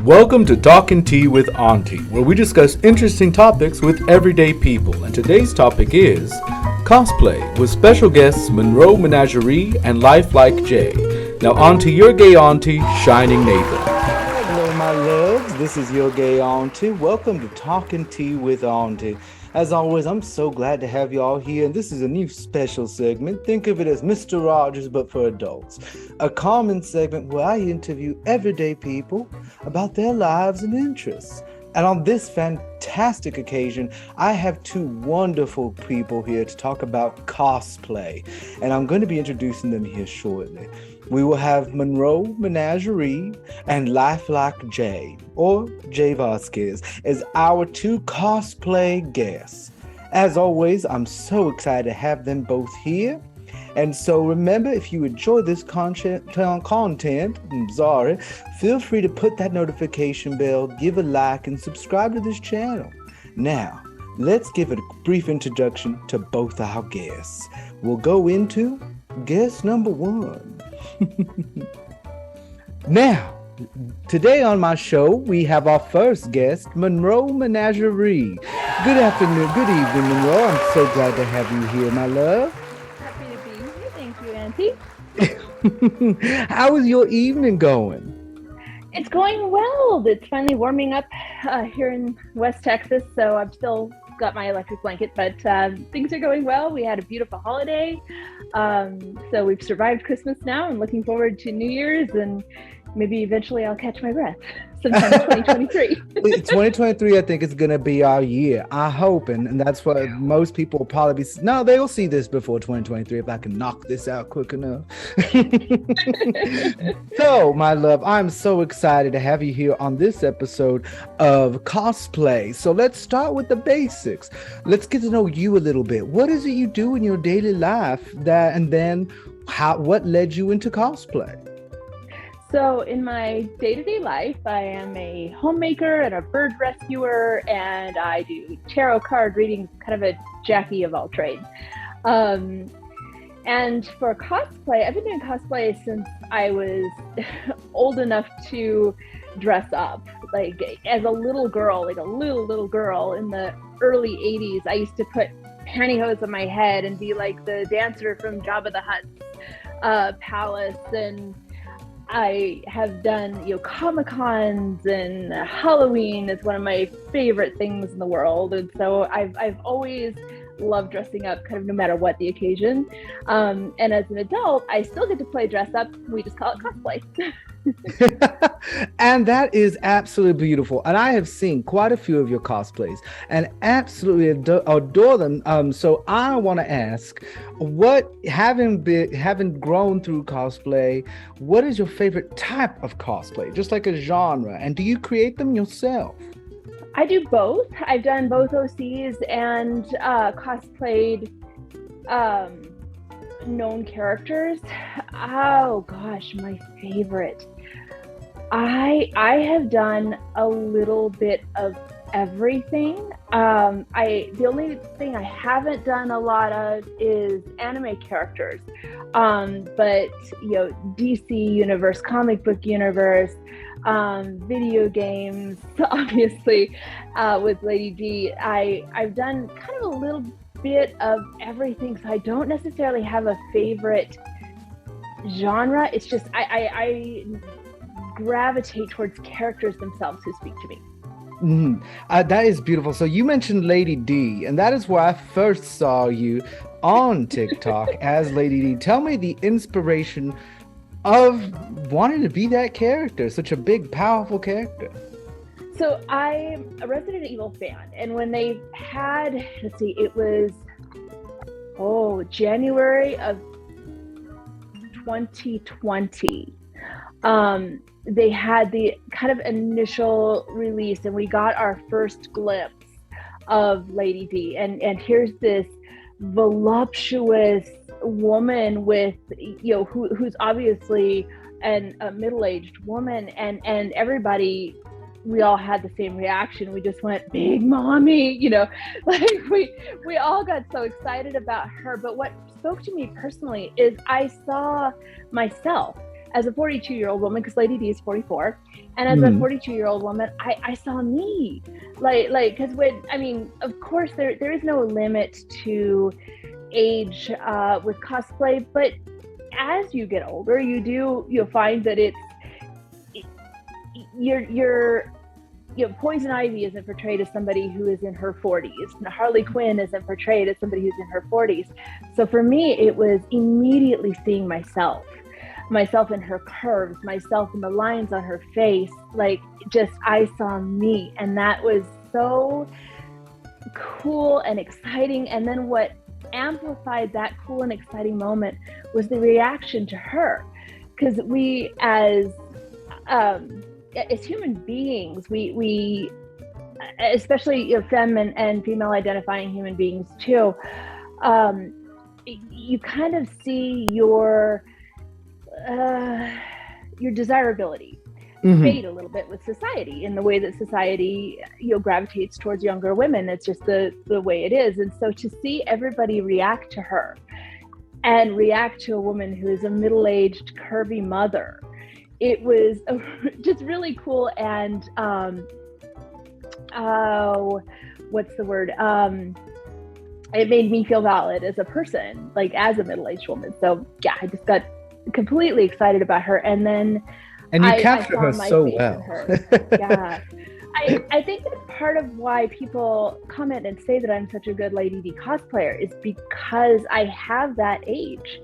Welcome to Talking Tea with Auntie, where we discuss interesting topics with everyday people. And today's topic is cosplay, with special guests MonroeMenagerie and LifelikeJay. Now, on to your gay auntie, Shining Neighbor. Hello, my loves. This is your gay auntie. Welcome to Talking Tea with Auntie. As always, I'm so glad to have you all here, and this is a new special segment. Think of it as Mr. Rogers, but for adults. A common segment where I interview everyday people about their lives and interests. And on this fantastic occasion, I have two wonderful people here to talk about cosplay, and I'm going to be introducing them here shortly. We will have MonroeMenagerie and LifelikeJay, or Jay Vasquez, as our two cosplay guests. As always, I'm so excited to have them both here. And so remember, if you enjoy this content, feel free to put that notification bell, give a like, and subscribe to this channel. Now, let's give a brief introduction to both our guests. We'll go into guest number one. Now, today on my show, we have our first guest, MonroeMenagerie. Good afternoon, good evening, Monroe. I'm so glad to have you here, my love. Happy to be here. Thank you, Auntie. How is your evening going? It's going well. It's finally warming up here in West Texas, so I've still got my electric blanket, but things are going well. We had a beautiful holiday, so we've survived Christmas now and looking forward to New Year's, and maybe eventually I'll catch my breath sometime in 2023. 2023, I think, is going to be our year. I hope, and that's what most people will probably be. No, they'll see this before 2023 if I can knock this out quick enough. So, my love, I'm so excited to have you here on this episode of Cosplay. So let's start with the basics. Let's get to know you a little bit. What is it you do in your daily life and then what led you into cosplay? So in my day-to-day life, I am a homemaker and a bird rescuer, and I do tarot card readings, kind of a Jackie of all trades. And for cosplay, I've been doing cosplay since I was old enough to dress up. Like as a little girl, like a little girl in the early 80s, I used to put pantyhose on my head and be like the dancer from Jabba the Hutt's palace, and I have done, Comic-Cons, and Halloween is one of my favorite things in the world. And so I've always loved dressing up, kind of no matter what the occasion. And as an adult, I still get to play dress up. We just call it cosplay. And that is absolutely beautiful. And I have seen quite a few of your cosplays and absolutely adore them. So I want to ask, having grown through cosplay, what is your favorite type of cosplay? Just like a genre. And do you create them yourself? I do both. I've done both OCs and cosplayed known characters. Oh gosh, my favorite. I have done a little bit of everything. The only thing I haven't done a lot of is anime characters. But DC universe, comic book universe, video games, obviously, with Lady D. I've done kind of a little bit of everything, so I don't necessarily have a favorite genre. It's just I gravitate towards characters themselves who speak to me. That is beautiful. So you mentioned Lady D, and that is where I first saw you on TikTok as Lady D. Tell me the inspiration of wanting to be that character, such a big, powerful character. So I'm a Resident Evil fan, and when they had, it was January of 2020. They had the kind of initial release, and we got our first glimpse of Lady D. And here's this voluptuous woman with, who's obviously a middle-aged woman, and everybody, we all had the same reaction. We just went, big mommy, like we all got so excited about her. But what spoke to me personally is I saw myself as a 42-year-old woman, because Lady D is 44, and as a 42-year-old woman, I saw me, because of course there is no limit to age with cosplay, but as you get older, you'll find that Poison Ivy isn't portrayed as somebody who is in her 40s. Harley Quinn isn't portrayed as somebody who's in her 40s. So for me, it was immediately seeing myself in her curves, myself in the lines on her face. I saw me, and that was so cool and exciting. And then what amplified that cool and exciting moment was the reaction to her, because we as human beings, we especially femme and female identifying human beings too, you kind of see your desirability fade a little bit with society, in the way that society gravitates towards younger women. It's just the way it is. And so to see everybody react to her and react to a woman who is a middle-aged curvy mother, it was just really cool. And what's the word? It made me feel valid as a person, as a middle-aged woman. So yeah, I just got completely excited about her. And then you captured her so well. Yeah. I think that part of why people comment and say that I'm such a good Lady D cosplayer is because I have that age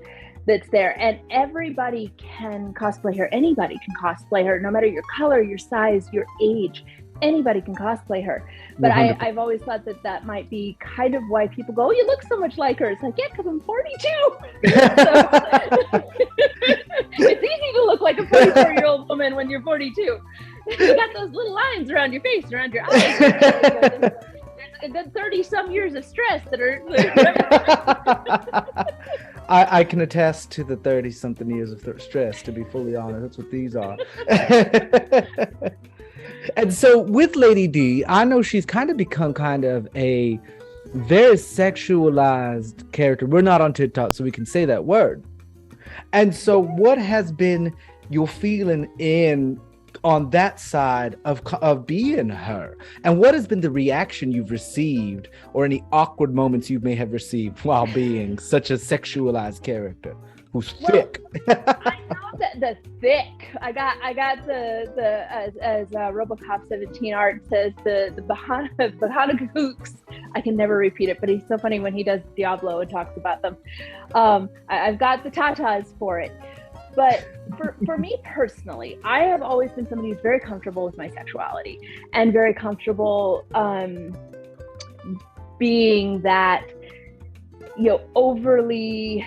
that's there, and everybody can cosplay her. Anybody can cosplay her, no matter your color, your size, your age. Anybody can cosplay her. But I've always thought that might be kind of why people go, "Oh, you look so much like her." It's like, yeah, because I'm 42. It's easy to look like a 44-year-old woman when you're 42. You got those little lines around your face, around your eyes. There's a good 30-some years of stress that are... I can attest to the 30-something years of stress, to be fully honest. That's what these are. And so with Lady D, I know she's kind of become a very sexualized character. We're not on TikTok, so we can say that word. And so what has been your feeling on that side of being her? And what has been the reaction you've received, or any awkward moments you may have received while being such a sexualized character who's thick? I know that the thick. I got the as RoboCop 17 art says, the Bahana Gooks. I can never repeat it, but he's so funny when he does Diablo and talks about them. I've got the tatas for it. But for me personally, I have always been somebody who's very comfortable with my sexuality, and very comfortable being that, overly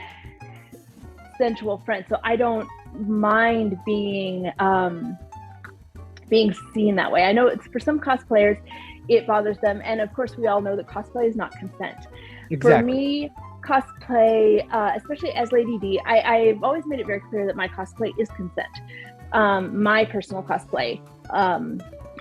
sensual friend. So I don't mind being seen that way. I know it's, for some cosplayers, it bothers them. And of course, we all know that cosplay is not consent. Exactly. For me, cosplay, especially as Lady D, I've always made it very clear that my cosplay is consent. My personal cosplay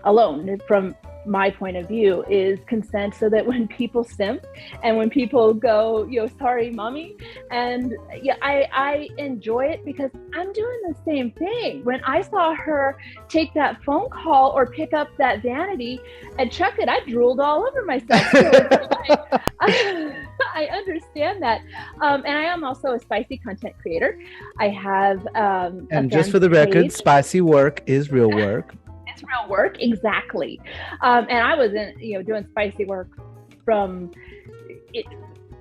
alone, from my point of view, is consent, so that when people simp and when people go, sorry, mommy, and I enjoy it, because I'm doing the same thing. When I saw her take that phone call or pick up that vanity and chuck it, I drooled all over myself. So I understand that. And I am also a spicy content creator. I have and just for the record, spicy work is real work. It's real work, exactly. And I wasn't, doing spicy work from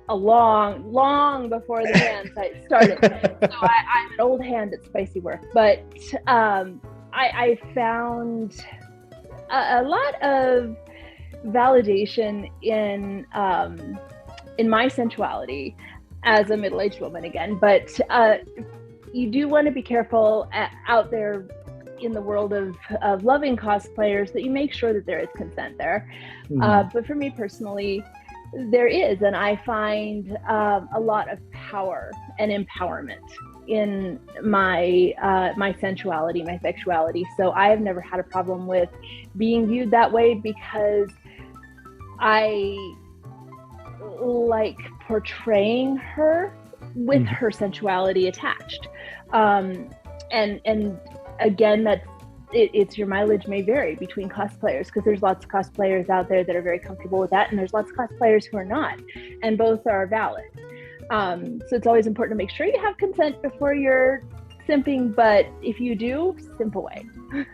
a long before the fan site started. So I'm an old hand at spicy work. But I found a lot of validation in my sensuality as a middle-aged woman again. But you do want to be careful out there in the world of loving cosplayers, that you make sure that there is consent there. But for me personally, there is, and I find a lot of power and empowerment in my my sensuality, my sexuality. So I have never had a problem with being viewed that way, because I like portraying her with her sensuality attached. and again, it's your mileage may vary between cosplayers, because there's lots of cosplayers out there that are very comfortable with that, and there's lots of cosplayers who are not, and both are valid. So it's always important to make sure you have consent before you're simping, but if you do, simp away.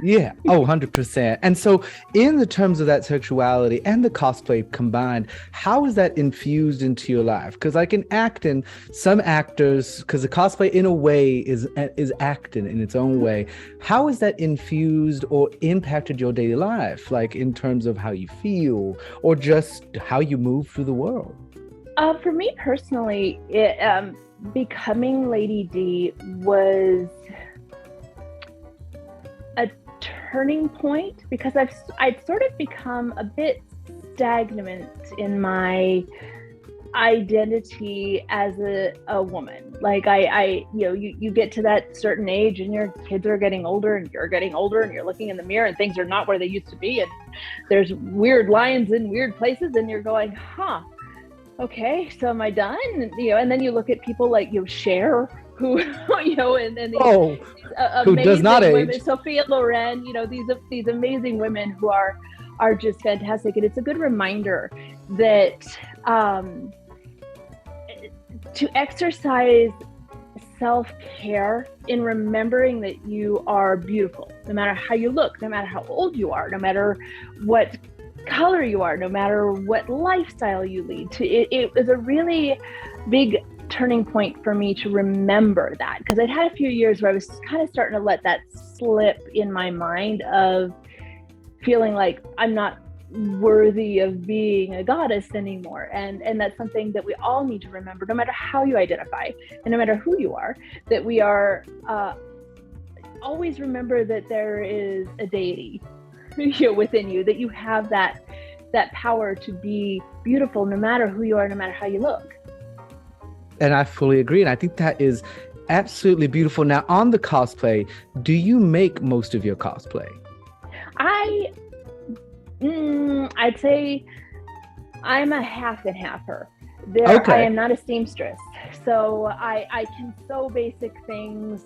Yeah. Oh, 100%. And so in the terms of that sexuality and the cosplay combined, how is that infused into your life? Because like in acting, some actors, because the cosplay in a way is acting in its own way. How is that infused or impacted your daily life? Like in terms of how you feel or just how you move through the world? For me personally, becoming Lady D was a turning point, because I'd sort of become a bit stagnant in my identity as a woman. Like you get to that certain age and your kids are getting older and you're getting older and you're looking in the mirror and things are not where they used to be, and there's weird lines in weird places, and you're going, okay, so am I done? And then you look at people like Cher, who and these who does not age. Women, Sophia Loren, these amazing women who are just fantastic. And it's a good reminder that to exercise self-care in remembering that you are beautiful, no matter how you look, no matter how old you are, no matter what color you are, no matter what lifestyle you lead to. It was a really big turning point for me to remember that, because I'd had a few years where I was kind of starting to let that slip in my mind of feeling like I'm not worthy of being a goddess anymore, and that's something that we all need to remember, no matter how you identify and no matter who you are, that we are always remember that there is a deity within you, that you have that power to be beautiful no matter who you are, no matter how you look. And I fully agree, and I think that is absolutely beautiful. Now, on the cosplay, do you make most of your cosplay? I'd say I'm a half and halfer. Okay. I am not a seamstress, so I can sew basic things.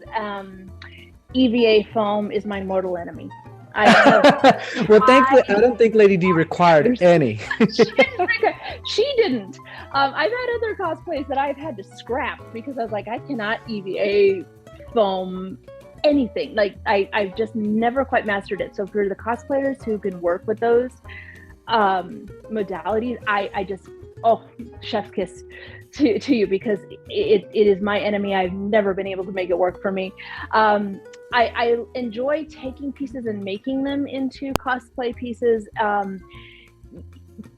EVA foam is my mortal enemy. Well, thankfully, I don't think Lady D required any. She didn't. I've had other cosplays that I've had to scrap because I was like, I cannot EVA foam anything. Like I've just never quite mastered it. So for the cosplayers who can work with those modalities, I just, chef's kiss to you, because it is my enemy. I've never been able to make it work for me. I enjoy taking pieces and making them into cosplay pieces,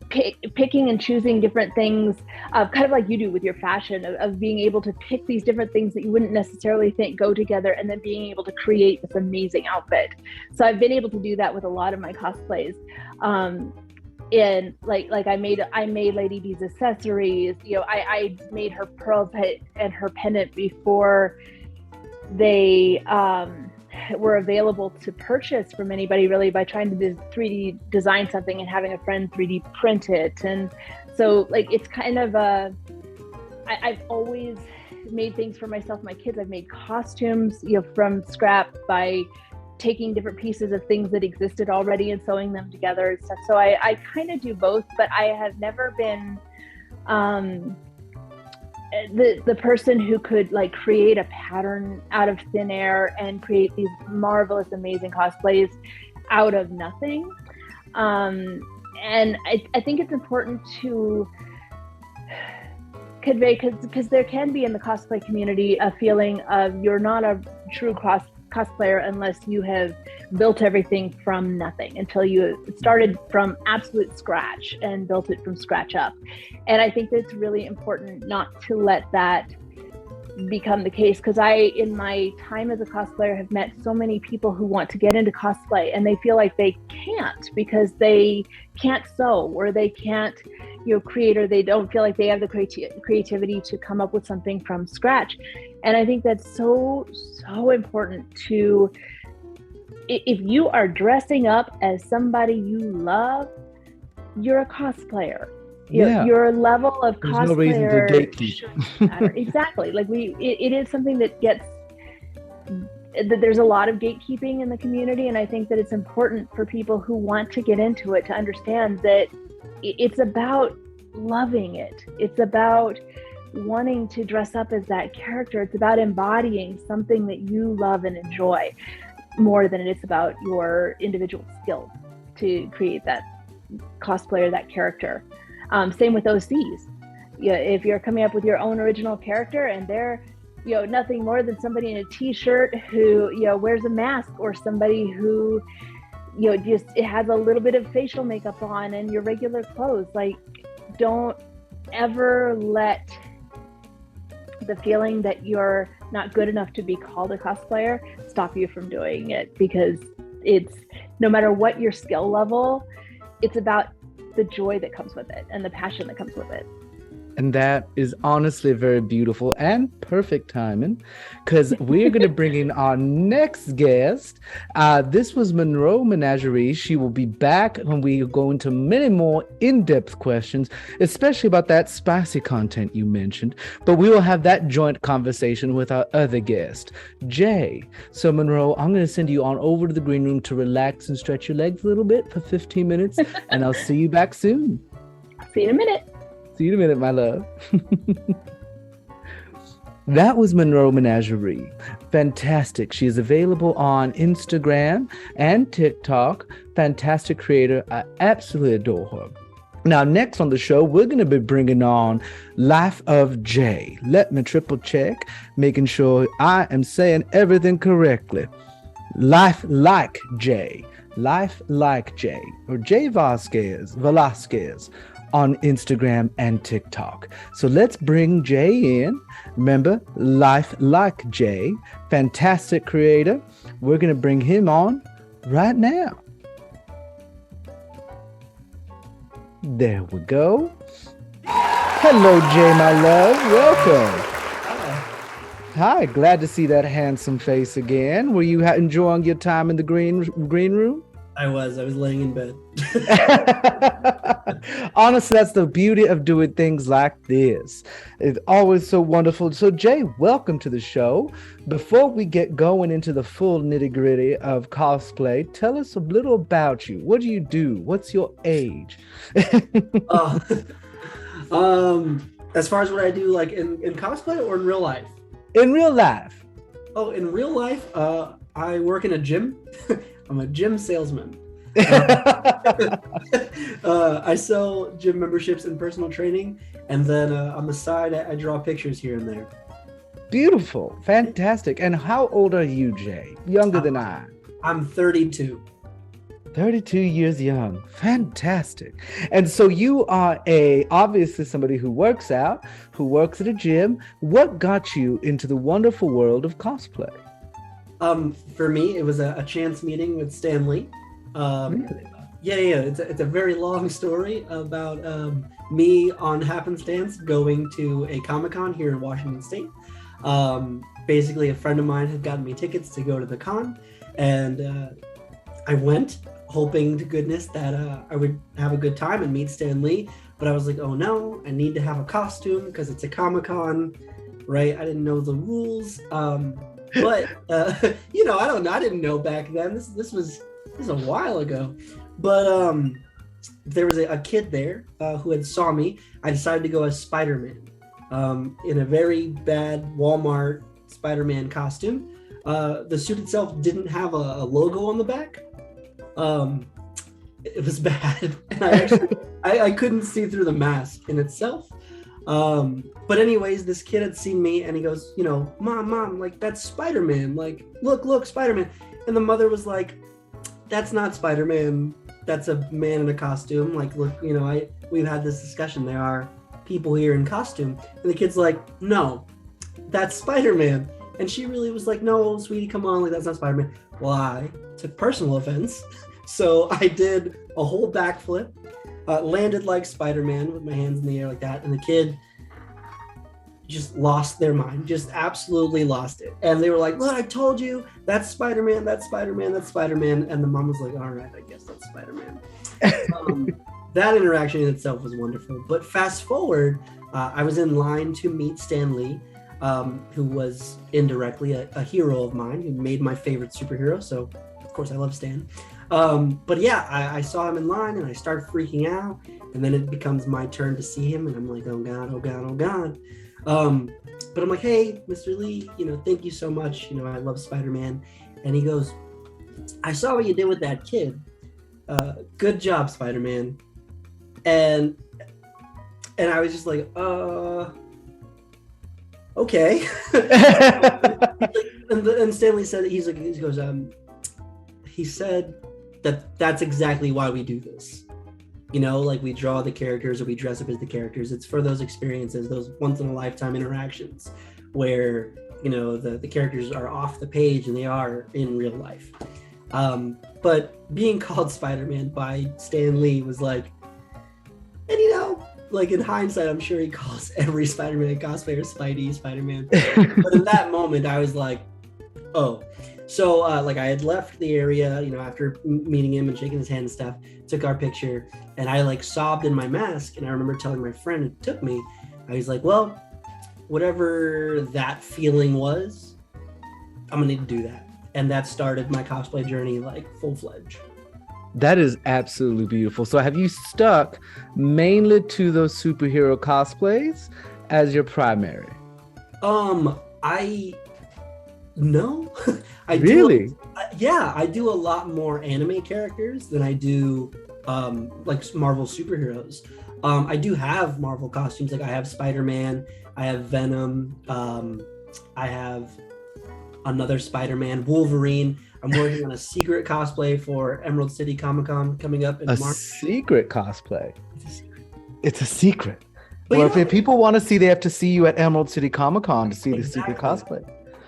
picking and choosing different things, kind of like you do with your fashion, of being able to pick these different things that you wouldn't necessarily think go together, and then being able to create this amazing outfit. So I've been able to do that with a lot of my cosplays. And like I made Lady D's accessories. I made her pearls and her pendant before they were available to purchase from anybody, really, by trying to 3D design something and having a friend 3D print it. And so it's kind of I've always made things for myself, my kids. I've made costumes from scrap by taking different pieces of things that existed already and sewing them together and stuff. So I kind of do both, but I have never been the person who could create a pattern out of thin air and create these marvelous, amazing cosplays out of nothing. And I think it's important to convey, because there can be in the cosplay community a feeling of you're not a true cosplayer unless you have built everything from nothing, until you started from absolute scratch and built it from scratch up. And I think that's really important not to let that become the case, because in my time as a cosplayer, have met so many people who want to get into cosplay and they feel like they can't because they can't sew, or they can't create, or they don't feel like they have the creativity to come up with something from scratch. And I think that's so important to, if you are dressing up as somebody you love, you're a cosplayer. Your level of cosplayer. There's no reason to gatekeep. Exactly. It is something that gets there's a lot of gatekeeping in the community, and I think that it's important for people who want to get into it to understand that it's about loving it. It's about wanting to dress up as that character. It's about embodying something that you love and enjoy more than it is about your individual skill to create that cosplay or that character. Same with OCs. Yeah, if you're coming up with your own original character and they're nothing more than somebody in a t-shirt who wears a mask, or somebody who just it has a little bit of facial makeup on and your regular clothes, like, don't ever let the feeling that you're not good enough to be called a cosplayer stop you from doing it, because it's, no matter what your skill level, it's about the joy that comes with it and the passion that comes with it. And that is honestly very beautiful and perfect timing, because we're going to bring in our next guest. This was MonroeMenagerie. She will be back when we go into many more in-depth questions, especially about that spicy content you mentioned. But we will have that joint conversation with our other guest, Jay. So Monroe, I'm going to send you on over to the green room to relax and stretch your legs a little bit for 15 minutes, and I'll see you back soon. See you in a minute. See you in a minute, my love. That was MonroeMenagerie. Fantastic. She is available on Instagram and TikTok. Fantastic creator. I absolutely adore her. Now, next on the show, we're going to be bringing on LifelikeJay. Let me triple check, making sure I am saying everything correctly. LifelikeJay. LifelikeJay, or Jay Velasquez on Instagram and TikTok. So let's bring Jay in. Remember, LifelikeJay, fantastic creator. We're going to bring him on right now. There we go. Hello, Jay, my love. Welcome. Hi, glad to see that handsome face again. Were you enjoying your time in the green room? I was laying in bed. Honestly, that's the beauty of doing things like this. It's always so wonderful. So Jay, welcome to the show. Before we get going into the full nitty-gritty of cosplay, tell us a little about you. What do you do? What's your age? As far as what I do, like in cosplay or in real life? In real life. Oh, in real life, I work in a gym. I'm a gym salesman. I sell gym memberships and personal training, and then on the side, I draw pictures here and there. Beautiful, fantastic. And how old are you, Jay? Younger than I. I'm 32. 32 years young. Fantastic. And so you are obviously somebody who works out, who works at a gym. What got you into the wonderful world of cosplay? For me, it was a chance meeting with Stan Lee. Really? Yeah. It's a very long story about me on happenstance going to a Comic-Con here in Washington State. Basically, a friend of mine had gotten me tickets to go to the con, and I went, hoping to goodness that I would have a good time and meet Stan Lee. But I was like, oh no, I need to have a costume because it's a Comic-Con, right? I didn't know the rules. But I don't know. I didn't know back then. This was a while ago. But there was a kid there who had saw me. I decided to go as Spider-Man in a very bad Walmart Spider-Man costume. The suit itself didn't have a logo on the back. It was bad, and I couldn't see through the mask in itself. But anyways, this kid had seen me and he goes, mom, like, that's Spider-Man. Like, look, Spider-Man. And the mother was like, that's not Spider-Man. That's a man in a costume. Like, look, we've had this discussion. There are people here in costume. And the kid's like, no, that's Spider-Man. And she really was like, no, sweetie, come on. Like, that's not Spider-Man. Well, I took personal offense. So I did a whole backflip. Landed like Spider-Man with my hands in the air like that, and the kid just lost their mind, just absolutely lost it. And they were like, look, I told you, that's Spider-Man, that's Spider-Man, that's Spider-Man. And the mom was like, all right, I guess that's Spider-Man. That interaction in itself was wonderful. But fast forward, I was in line to meet Stan Lee. who was indirectly a hero of mine, who made my favorite superhero. So, of course, I love Stan. But yeah, I saw him in line and I started freaking out. And then it becomes my turn to see him. And I'm like, oh God, oh God, oh God. But I'm like, hey, Mr. Lee, thank you so much. I love Spider-Man. And he goes, I saw what you did with that kid. Good job, Spider-Man. And I was just like, okay. and Stanley said, he said that's exactly why we do this. Like we draw the characters or we dress up as the characters. It's for those experiences, those once in a lifetime interactions where, the characters are off the page and they are in real life. But being called Spider-Man by Stan Lee was like, and like in hindsight, I'm sure he calls every Spider-Man cosplayer Spidey, Spider-Man. But in that moment, I was like, oh. So like I had left the area, after meeting him and shaking his hand and stuff, took our picture, and I like sobbed in my mask. And I remember telling my friend who took me, I was like, well, whatever that feeling was, I'm gonna need to do that. And that started my cosplay journey like full-fledged. That is absolutely beautiful. So have you stuck mainly to those superhero cosplays as your primary? No. I really? I do a lot more anime characters than I do like Marvel superheroes. I do have Marvel costumes. Like I have Spider-Man, I have Venom, I have another Spider-Man, Wolverine. I'm working on a secret cosplay for Emerald City Comic-Con coming up in March. A secret cosplay? It's a secret. But well, if people want to see, they have to see you at Emerald City Comic-Con to see the secret cosplay.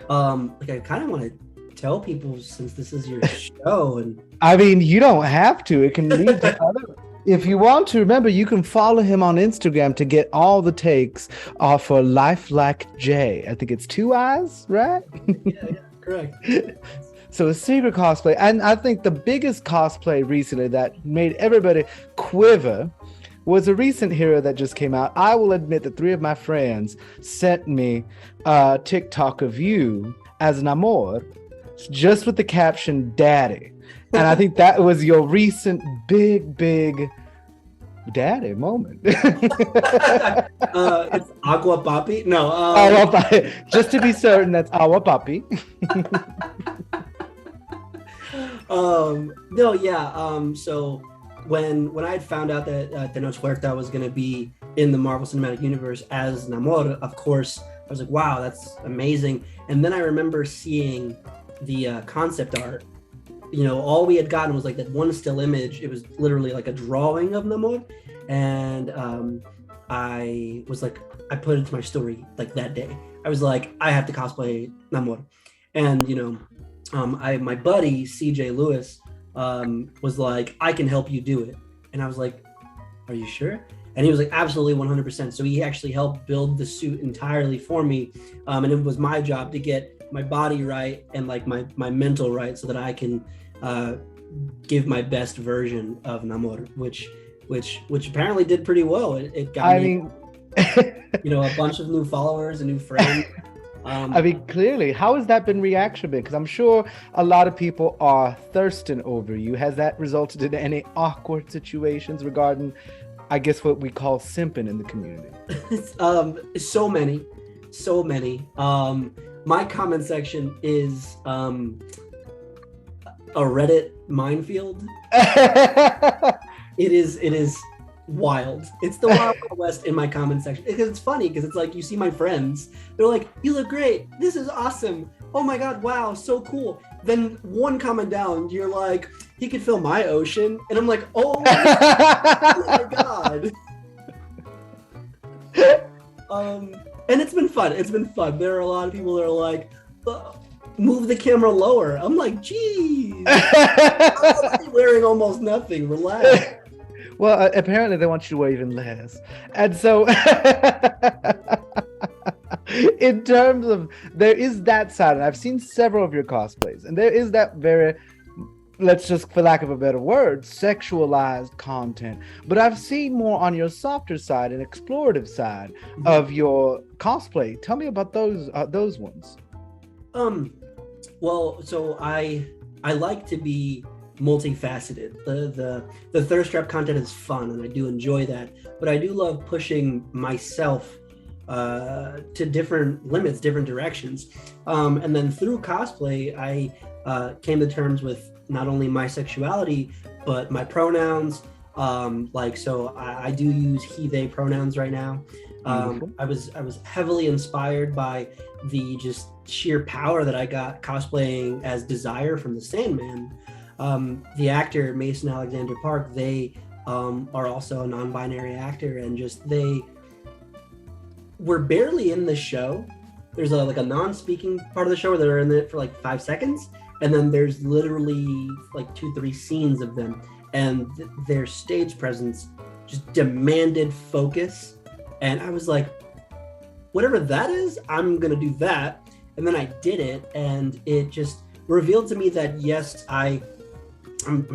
Like I kind of want to tell people since this is your show, and I mean, you don't have to. It can lead to other. If you want to, remember, you can follow him on Instagram to get all the takes for LifelikeJay. I think it's 2 eyes, right? yeah, correct. So a secret cosplay. And I think the biggest cosplay recently that made everybody quiver was a recent hero that just came out. I will admit that 3 of my friends sent me a TikTok of you as Namor, just with the caption "Daddy." And I think that was your recent big daddy moment. It's Agua Papi? No. Agua Papi. Just to be certain, that's Agua Papi. No, yeah. So when I had found out that Tenoch Huerta was going to be in the Marvel Cinematic Universe as Namor, of course, I was like, wow, that's amazing. And then I remember seeing the concept art. All we had gotten was like that one still image. It was literally like a drawing of Namor. And I was like, I put it to my story like that day. I was like, I have to cosplay Namor. And, my buddy, CJ Lewis, was like, I can help you do it. And I was like, are you sure? And he was like, absolutely 100%. So he actually helped build the suit entirely for me. And it was my job to get my body right and like my mental right so that I can give my best version of Namor, which apparently did pretty well. It got me, a bunch of new followers and new friends. Clearly, how has that been reaction been? Because I'm sure a lot of people are thirsting over you. Has that resulted in any awkward situations regarding, I guess, what we call simping in the community? So many. My comment section is a Reddit minefield. It is wild. It's the Wild West in my comment section. Because it's funny because it's like you see my friends. They're like, "You look great. This is awesome. Oh my god, wow, so cool." Then one comment down, you're like, "He could fill my ocean," and I'm like, "Oh my god." And it's been fun. There are a lot of people that are like, move the camera lower. I'm like, geez, I'm wearing almost nothing. Relax. Well, apparently they want you to wear even less. And so in terms of, there is that side, and I've seen several of your cosplays, and there is that very let's just, for lack of a better word, sexualized content. But I've seen more on your softer side and explorative side of your cosplay. Tell me about those ones. Well, so I like to be multifaceted. The thirst trap content is fun, and I do enjoy that. But I do love pushing myself to different limits, different directions. And then through cosplay, I came to terms with not only my sexuality, but my pronouns. So I do use he, they pronouns right now. I was heavily inspired by the just sheer power that I got cosplaying as Desire from the Sandman. The actor Mason Alexander Park, they are also a non-binary actor, and just they were barely in the show. There's a non-speaking part of the show where they're in it for like 5 seconds, and then there's literally like 2-3 scenes of them, and their stage presence just demanded focus. And I was like, whatever that is, I'm gonna do that. And then I did it, and it just revealed to me that yes, I'm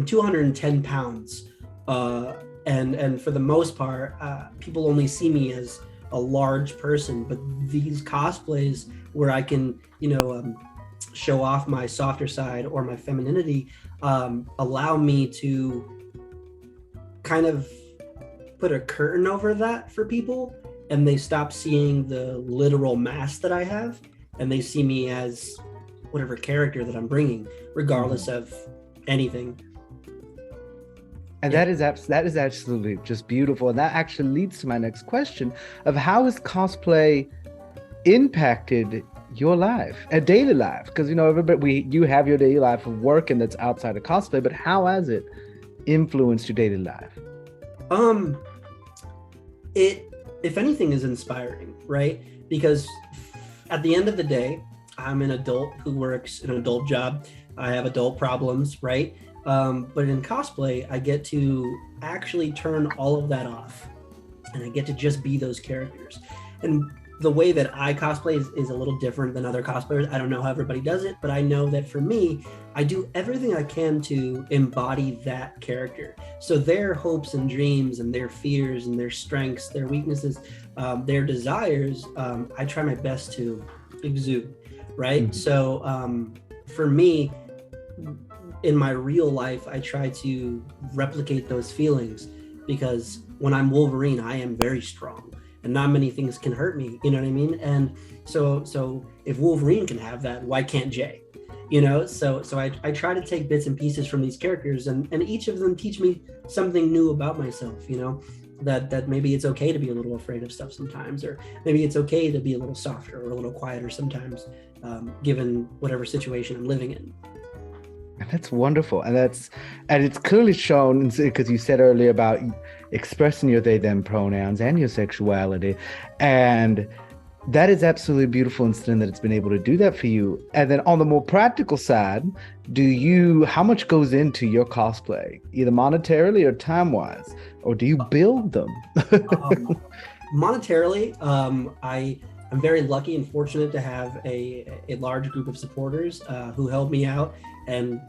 210 pounds, and for the most part, people only see me as a large person. But these cosplays where I can, show off my softer side or my femininity, allow me to kind of put a curtain over that for people, and they stop seeing the literal mask that I have, and they see me as whatever character that I'm bringing, regardless of anything. And that is absolutely just beautiful. And that actually leads to my next question of how has cosplay impacted your life, a daily life? Because you have your daily life of work, and that's outside of cosplay, but how has it influenced your daily life? It, if anything, is inspiring, right? Because at the end of the day, I'm an adult who works an adult job. I have adult problems, right? But in cosplay, I get to actually turn all of that off, and I get to just be those characters. And the way that I cosplay is a little different than other cosplayers. I don't know how everybody does it, but I know that for me, I do everything I can to embody that character. So their hopes and dreams and their fears and their strengths, their weaknesses, their desires, I try my best to exude, right? Mm-hmm. So for me, in my real life, I try to replicate those feelings, because when I'm Wolverine, I am very strong, and not many things can hurt me, you know what I mean? And so if Wolverine can have that, why can't Jay? So I try to take bits and pieces from these characters, and each of them teach me something new about myself, that maybe it's okay to be a little afraid of stuff sometimes, or maybe it's okay to be a little softer or a little quieter sometimes, given whatever situation I'm living in. And that's wonderful. And it's clearly shown, because you said earlier about expressing your they them pronouns and your sexuality, and that is absolutely beautiful incident that it's been able to do that for you. And then on the more practical side, how much goes into your cosplay, either monetarily or time-wise, or do you build them? Monetarily, I'm very lucky and fortunate to have a large group of supporters who help me out and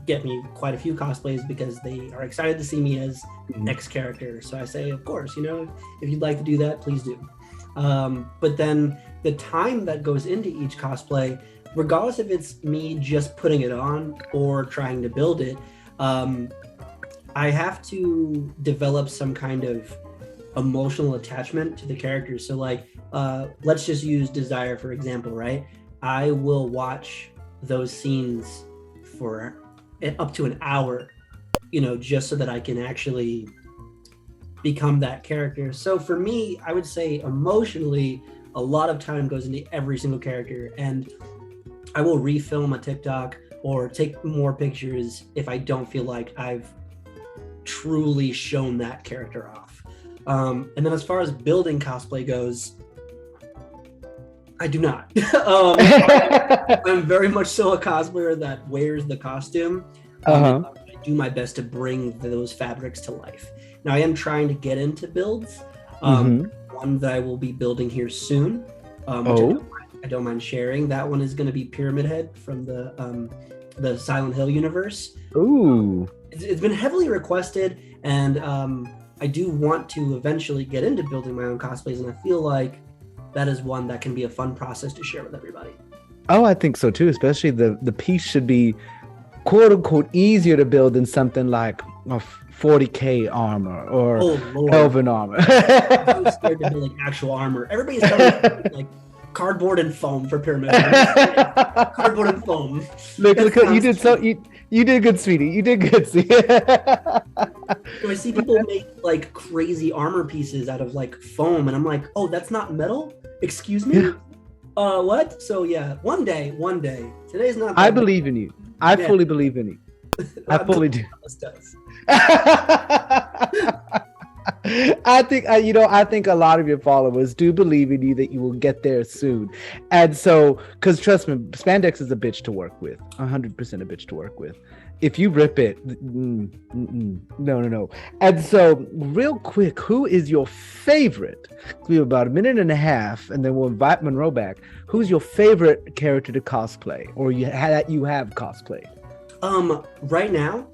get me quite a few cosplays, because they are excited to see me as X character. So I say, of course, if you'd like to do that, please do. But then the time that goes into each cosplay, regardless if it's me just putting it on or trying to build it, I have to develop some kind of emotional attachment to the characters. So let's just use Desire for example, right? I will watch those scenes for up to an hour, just so that I can actually become that character. So for me, I would say emotionally, a lot of time goes into every single character, and I will refilm a TikTok or take more pictures if I don't feel like I've truly shown that character off. And then as far as building cosplay goes, I do not. I'm very much so a cosplayer that wears the costume. I do my best to bring those fabrics to life. Now, I am trying to get into builds. One that I will be building here soon, which I don't mind sharing. That one is going to be Pyramid Head from the the Silent Hill universe. Ooh. It's been heavily requested, and I do want to eventually get into building my own cosplays, and I feel like that is one that can be a fun process to share with everybody. Oh, I think so too. Especially the piece should be quote unquote easier to build than something like a 40K armor or Elven armor. I'm so scared to build like actual armor. Everybody's telling me like cardboard and foam for pyramids. Cardboard and foam. Look, you did good, sweetie. You did good. So I see people make like crazy armor pieces out of like foam, and I'm like, oh, that's not metal? Excuse me? Yeah. What? So yeah, one day. Today's not. I believe in you. I fully believe in you. I fully do. I think a lot of your followers do believe in you that you will get there soon, and so because trust me, spandex is a bitch to work with, 100% a bitch to work with. If you rip it, no. And so, real quick, who is your favorite? We have about a minute and a half, and then we'll invite Monroe back. Who's your favorite character to cosplay, or that you have cosplayed? Right now,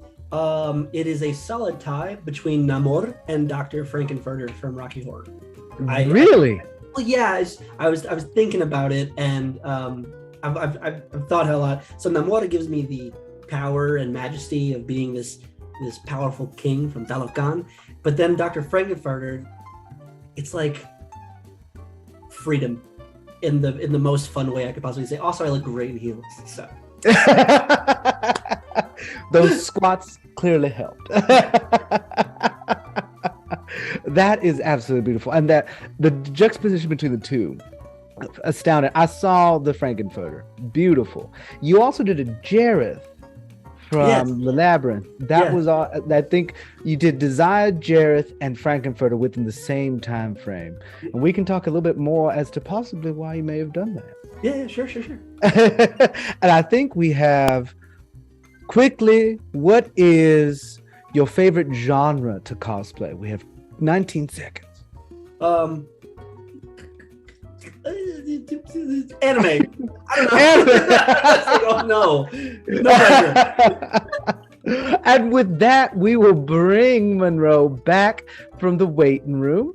it is a solid tie between Namor and Dr. Frankenfurter from Rocky Horror. Really? I was thinking about it, and I've thought a lot. So Namor gives me the power and majesty of being this powerful king from Talocan, but then Dr. Frankenfurter, it's like freedom in the most fun way I could possibly say. Also, I look great in heels, so. Those squats clearly helped. That is absolutely beautiful, and that the juxtaposition between the two, astounding. I saw the Frankenfurter, beautiful. You also did a Jareth from the Labyrinth. That was all. I think you did Desire, Jareth, and Frankenfurter within the same time frame, and we can talk a little bit more as to possibly why you may have done that. Yeah, sure. And I think we have quickly, what is your favorite genre to cosplay? We have 19 seconds. Anime. I don't know. No. And with that, we will bring Monroe back from the waiting room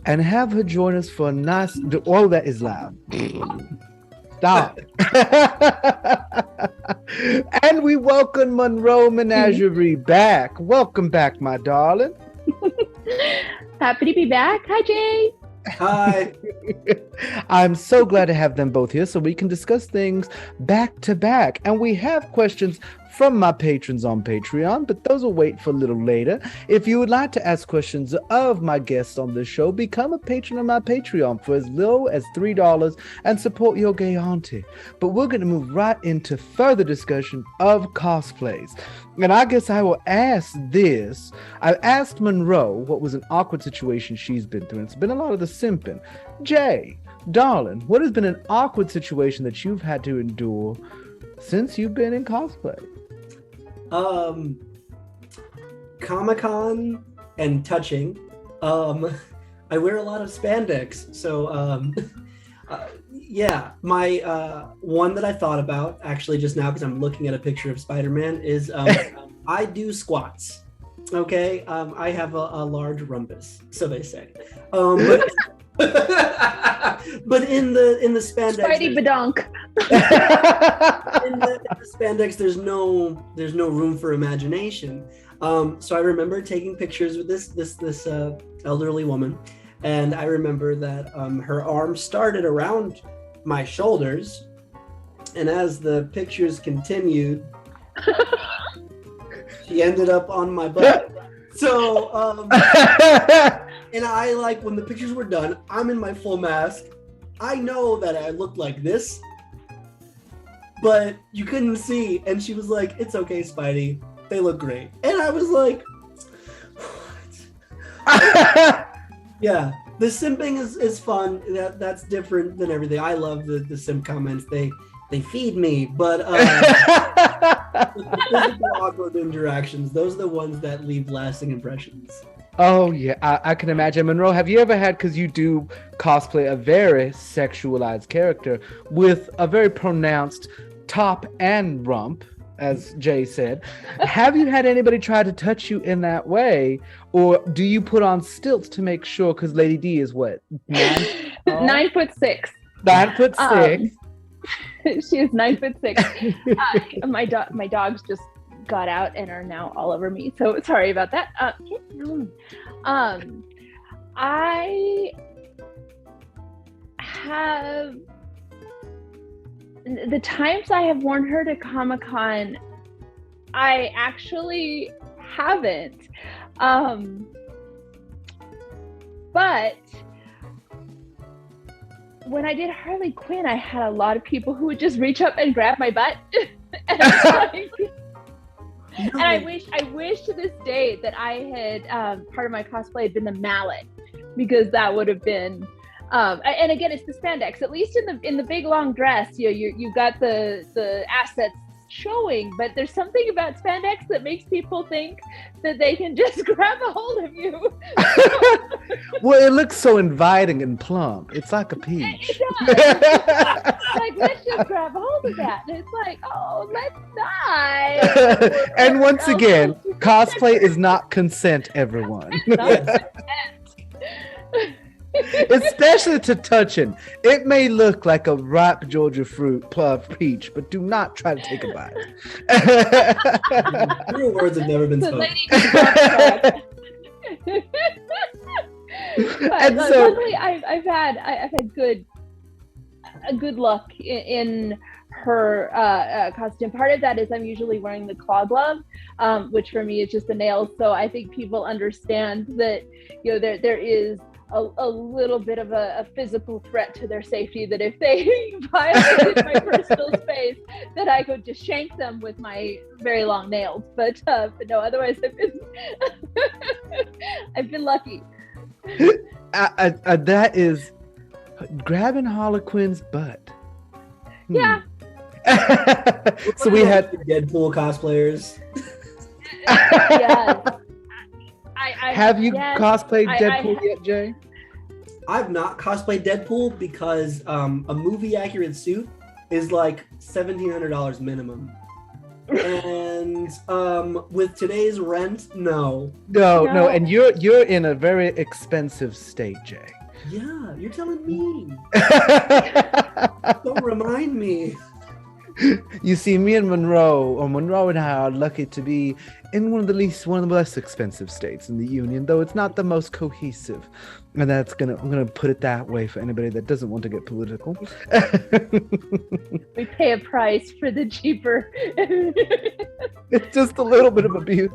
and have her join us for a nice. Oh, that is loud. Stop. And we welcome MonroeMenagerie back. Welcome back, my darling. Happy to be back. Hi, Jay. Hi. I'm so glad to have them both here so we can discuss things back to back. And we have questions from my patrons on Patreon, but those will wait for a little later. If you would like to ask questions of my guests on this show, become a patron on my Patreon for as low as $3 and support your gay auntie. But we're going to move right into further discussion of cosplays. And I guess I will ask this. I asked Monroe what was an awkward situation she's been through. It's been a lot of the simping. Jay, darling, what has been an awkward situation that you've had to endure since you've been in cosplay? Comic-Con and touching. I wear a lot of spandex, so yeah. My one that I thought about actually just now because I'm looking at a picture of Spider-Man is I do squats. Okay, I have a large rumpus, so they say. But in the spandex, Spidey badonk. in the spandex, there's no room for imagination. So I remember taking pictures with this elderly woman, and I remember that her arm started around my shoulders, and as the pictures continued, she ended up on my butt. So, and I like when the pictures were done, I'm in my full mask. I know that I looked like this, but you couldn't see. And she was like, "It's okay, Spidey. They look great." And I was like, "What?" Yeah, the simping is fun. That's different than everything. I love the simp comments. They feed me, but the physical awkward interactions, those are the ones that leave lasting impressions. Oh yeah, I can imagine. Monroe, have you ever had, because you do cosplay a very sexualized character with a very pronounced top and rump, as Jay said. Have you had anybody try to touch you in that way, or do you put on stilts to make sure? Because Lady D is what, 9'6". 9'6". 9'6". She is 9'6". My dogs just got out and are now all over me. So sorry about that. I have the times I have worn her to Comic-Con, I actually haven't. But when I did Harley Quinn, I had a lot of people who would just reach up and grab my butt. And I wish to this day that I had part of my cosplay had been the mallet, because that would have been. And again, it's the spandex. At least in the big long dress, you got the assets showing, but there's something about spandex that makes people think that they can just grab a hold of you. Well, it looks so inviting and plump. It's like a peach. Like, let's just grab hold of that. And it's like, oh, let's not. And once again, cosplay is not consent, everyone. Especially to touching. It may look like a ripe Georgia fruit plus peach, but do not try to take a bite. Your words have never been spoken. But luckily, I've had a good look in her costume. Part of that is I'm usually wearing the claw glove, which for me is just the nails. So I think people understand that there is a little bit of a physical threat to their safety, that if they violated my personal space, that I could just shank them with my very long nails. But no, otherwise I've been lucky. That is grabbing Harley Quinn's butt. Yeah. So we had Deadpool cosplayers. Yes. Have you cosplayed Deadpool yet, Jay? I've not cosplayed Deadpool because a movie accurate suit is like $1,700 minimum. And with today's rent, no. No, and you're in a very expensive state, Jay. Yeah, you're telling me. Don't remind me. You see, me and Monroe and I are lucky to be in one of the less expensive states in the Union, though it's not the most cohesive. And I'm gonna put it that way for anybody that doesn't want to get political. We pay a price for the cheaper. It's just a little bit of abuse.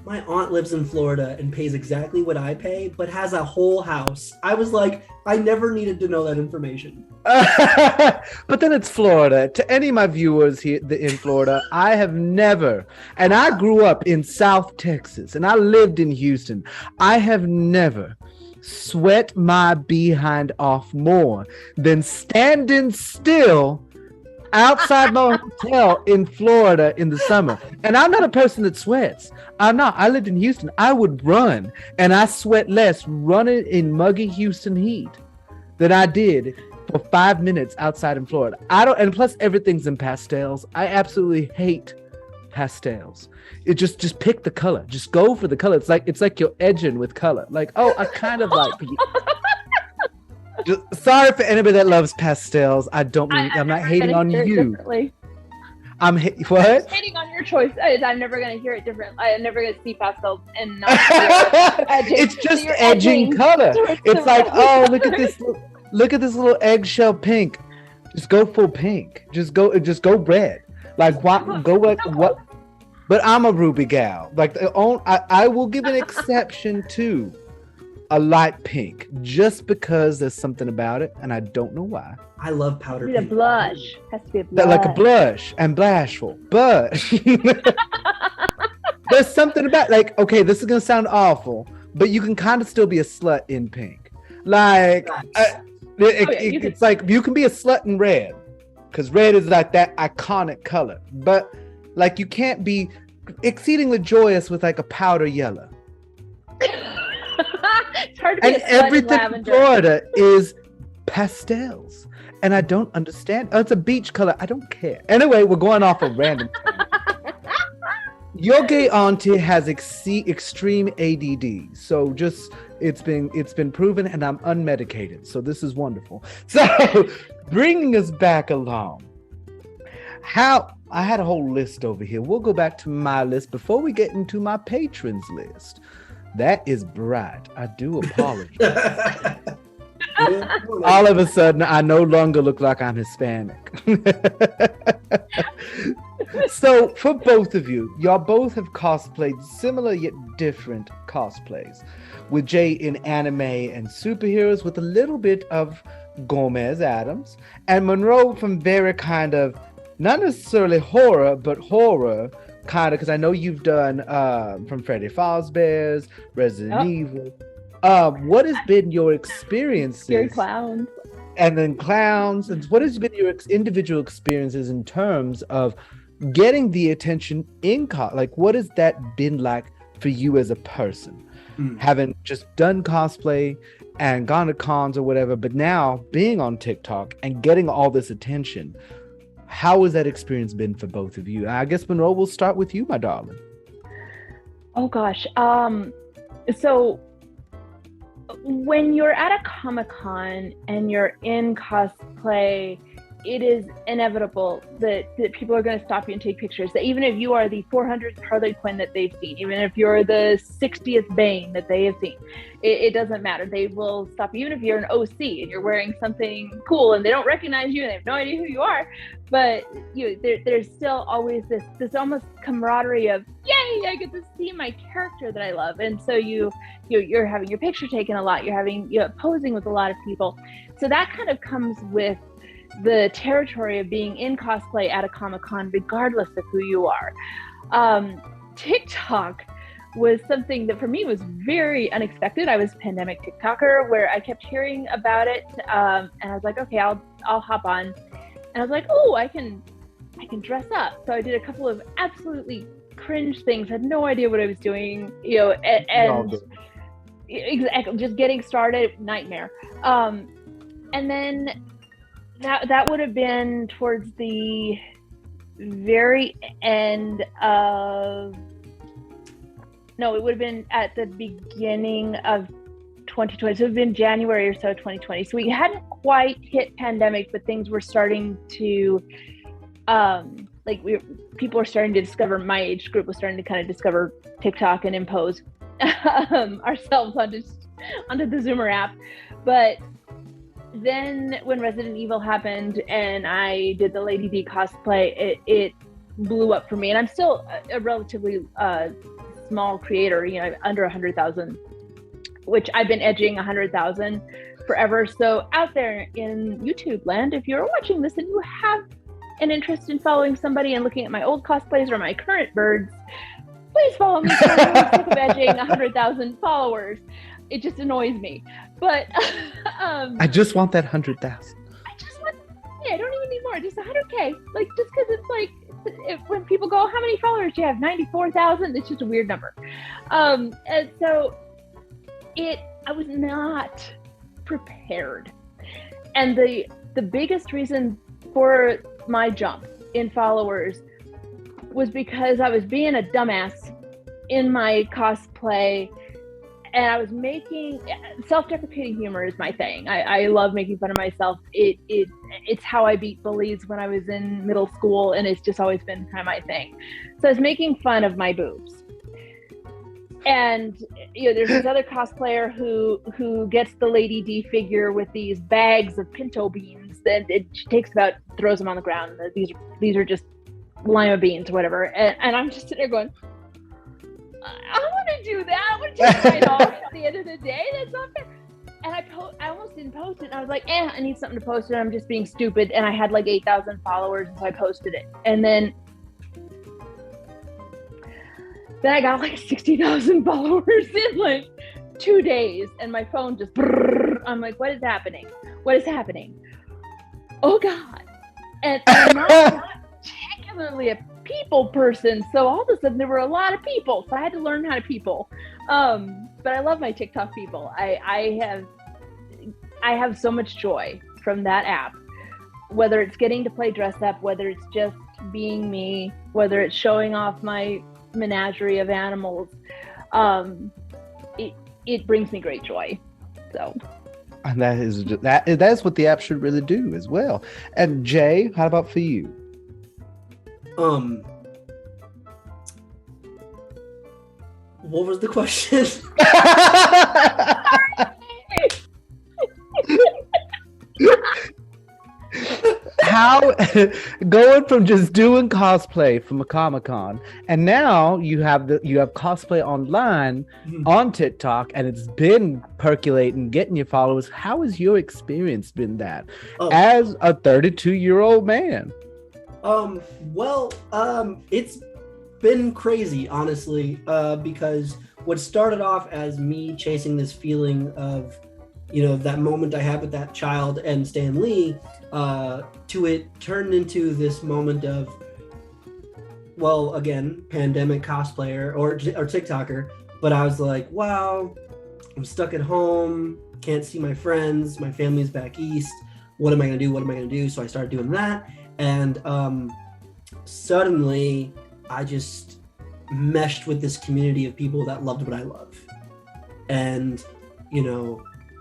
My aunt lives in Florida and pays exactly what I pay, but has a whole house. I was like, I never needed to know that information. But then it's Florida. To any of my viewers here in Florida, I have never, and I grew up in South Texas, and I lived in Houston. I have never sweat my behind off more than standing still outside my hotel in Florida in the summer. And I'm not a person that sweats. I'm not. I lived in Houston. I would run, and I sweat less running in muggy Houston heat than I did for 5 minutes outside in Florida. And plus everything's in pastels. I absolutely hate pastels. It just pick the color. Just go for the color. It's like you're edging with color. Like, oh, I kind of like. Sorry for anybody that loves pastels. I'm not hating on you. I'm what? Hating on your choice. I'm never gonna hear it different. I'm never gonna see pastels and not edging. It's just so edging color. It's like, oh, look at this little eggshell pink. Just go full pink. Just go red. Like what? Go what? But I'm a ruby gal. Like I will give an exception to a light pink, just because there's something about it, and I don't know why. I love powder pink. A blush. Has to be a blush. Like a blush and blushful, but there's something about, like, okay, this is gonna sound awful, but you can kind of still be a slut in pink. Like, it's like you can be a slut in red, because red is like that iconic color, but like you can't be exceedingly joyous with like a powder yellow. It's hard to be and everything in Florida is pastels. and I don't understand. Oh, it's a beach color. I don't care. Anyway, we're going off a random. Your gay auntie has extreme ADD, so just it's been proven, and I'm unmedicated, so this is wonderful. So, bringing us back along, how I had a whole list over here. We'll go back to my list before we get into my patrons list. That is bright. I do apologize. All of a sudden, I no longer look like I'm Hispanic. So, for both of you, y'all both have cosplayed similar yet different cosplays. With Jay in anime and superheroes, with a little bit of Gomez Adams, and Monroe from very kind of, not necessarily horror, but horror kind of, because I know you've done from Freddy Fazbear's, Resident Evil. What has been your experiences? Scary clowns. And then clowns. And what has been your individual experiences in terms of getting the attention in like what has that been like for you as a person? Having just done cosplay and gone to cons or whatever, but now being on TikTok and getting all this attention. How has that experience been for both of you? I guess Monroe, we'll start with you, my darling. Oh gosh. So when you're at a Comic-Con and you're in cosplay, it is inevitable that people are going to stop you and take pictures. That even if you are the 400th Harley Quinn that they've seen, even if you're the 60th Bane that they have seen, it doesn't matter. They will stop you. Even if you're an OC and you're wearing something cool and they don't recognize you and they have no idea who you are, but there's still always this almost camaraderie of, yay, I get to see my character that I love. And so you're having your picture taken a lot. You're having posing with a lot of people. So that kind of comes with the territory of being in cosplay at a Comic-Con, regardless of who you are. TikTok was something that for me was very unexpected. I was a pandemic TikToker where I kept hearing about it, and I was like, okay, I'll hop on. And I was like, oh, I can dress up. So I did a couple of absolutely cringe things. Had no idea what I was doing, and exactly, just getting started, nightmare. And then that would have been towards the very end of, no, it would have been at the beginning of 2020. So it would have been January or so 2020. So we hadn't quite hit pandemic, but things were starting to, people were starting to discover, my age group was starting to kind of discover TikTok and impose ourselves onto the Zoomer app. But then when Resident Evil happened and I did the Lady D cosplay, it blew up for me. And I'm still a relatively small creator, under 100,000, which I've been edging 100,000 forever. So out there in YouTube land, if you're watching this and you have an interest in following somebody and looking at my old cosplays or my current birds, please follow me. I'm sick of edging 100,000 followers. It just annoys me. But I just want that 100,000. I just want, I don't even need more. Just 100K. Like, just because it's like, when people go, how many followers do you have? 94,000. It's just a weird number. And so I was not prepared. And the biggest reason for my jump in followers was because I was being a dumbass in my cosplay, and I was making self-deprecating humor is my thing. I love making fun of myself. It's how I beat bullies when I was in middle school, and it's just always been kind of my thing. So I was making fun of my boobs. And there's this other cosplayer who gets the Lady D figure with these bags of pinto beans that it takes throws them on the ground. These are just lima beans or whatever. And I'm just sitting there going, I want to do that. I want to take it right off at the end of the day. That's not fair. And I almost didn't post it. And I was like, I need something to post it. I'm just being stupid. And I had like 8,000 followers, and so I posted it. And then I got like 60,000 followers in like 2 days. And my phone just, I'm like, what is happening? What is happening? Oh God. And I'm not particularly a people person, so all of a sudden there were a lot of people, so I had to learn how to people. But I love my TikTok people. I have so much joy from that app, whether it's getting to play dress up, whether it's just being me, whether it's showing off my menagerie of animals, it brings me great joy. So, and that's what the app should really do as well. And Jay, how about for you? What was the question? How going from just doing cosplay from a Comic-Con, and now you have cosplay online on TikTok, and it's been percolating, getting your followers. How has your experience been that as a 32-year-old man? It's been crazy, honestly, because what started off as me chasing this feeling of, that moment I had with that child and Stan Lee, to it turned into this moment of, again, pandemic cosplayer or TikToker, but I was like, wow, I'm stuck at home, can't see my friends, my family's back east, what am I gonna do? So I started doing that, and suddenly I just meshed with this community of people that loved what I love. And,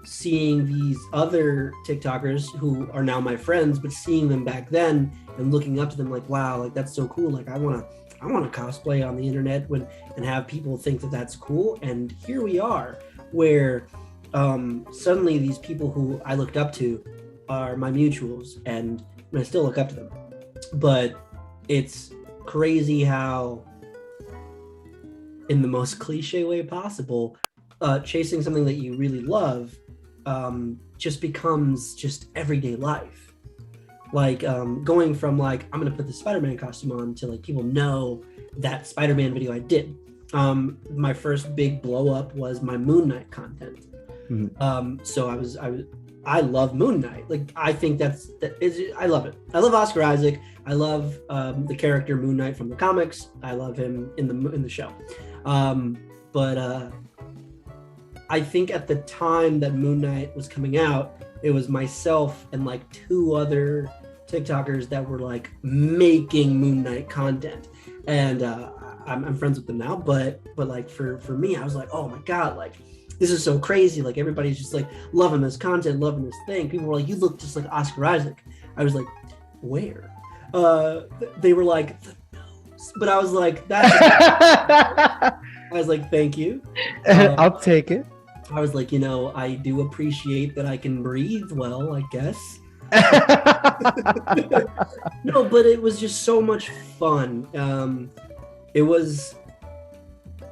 seeing these other TikTokers who are now my friends, but seeing them back then and looking up to them like, wow, like that's so cool. Like I want to cosplay on the internet and have people think that that's cool. And here we are where suddenly these people who I looked up to are my mutuals, and I still look up to them. But it's crazy how, in the most cliche way possible, chasing something that you really love just becomes just everyday life. Like going from like, I'm gonna put the Spider-Man costume on to like people know that Spider-Man video I did. My first big blow up was my Moon Knight content. So I love Moon Knight. Like I think I love it. I love Oscar Isaac. I love the character Moon Knight from the comics. I love him in the show. But I think at the time that Moon Knight was coming out, it was myself and like 2 other TikTokers that were like making Moon Knight content, and I'm friends with them now. But like for me, I was like, oh my god, like this is so crazy. Like everybody's just like loving this content, loving this thing. People were like, you look just like Oscar Isaac. I was like, where? They were like, the nose. But I was like, that's. I was like, thank you. I'll take it. I was like, I do appreciate that I can breathe well, I guess. No, but it was just so much fun. It was,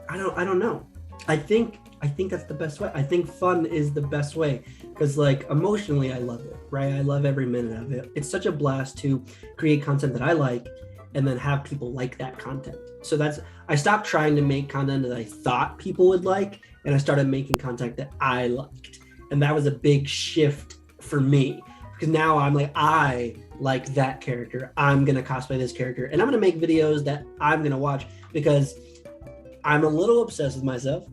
I don't know. I think that's the best way. I think fun is the best way, because like emotionally, I love it, right? I love every minute of it. It's such a blast to create content that I like and then have people like that content. So I stopped trying to make content that I thought people would like, and I started making content that I liked. And that was a big shift for me, because now I'm like, I like that character. I'm going to cosplay this character, and I'm going to make videos that I'm going to watch, because I'm a little obsessed with myself.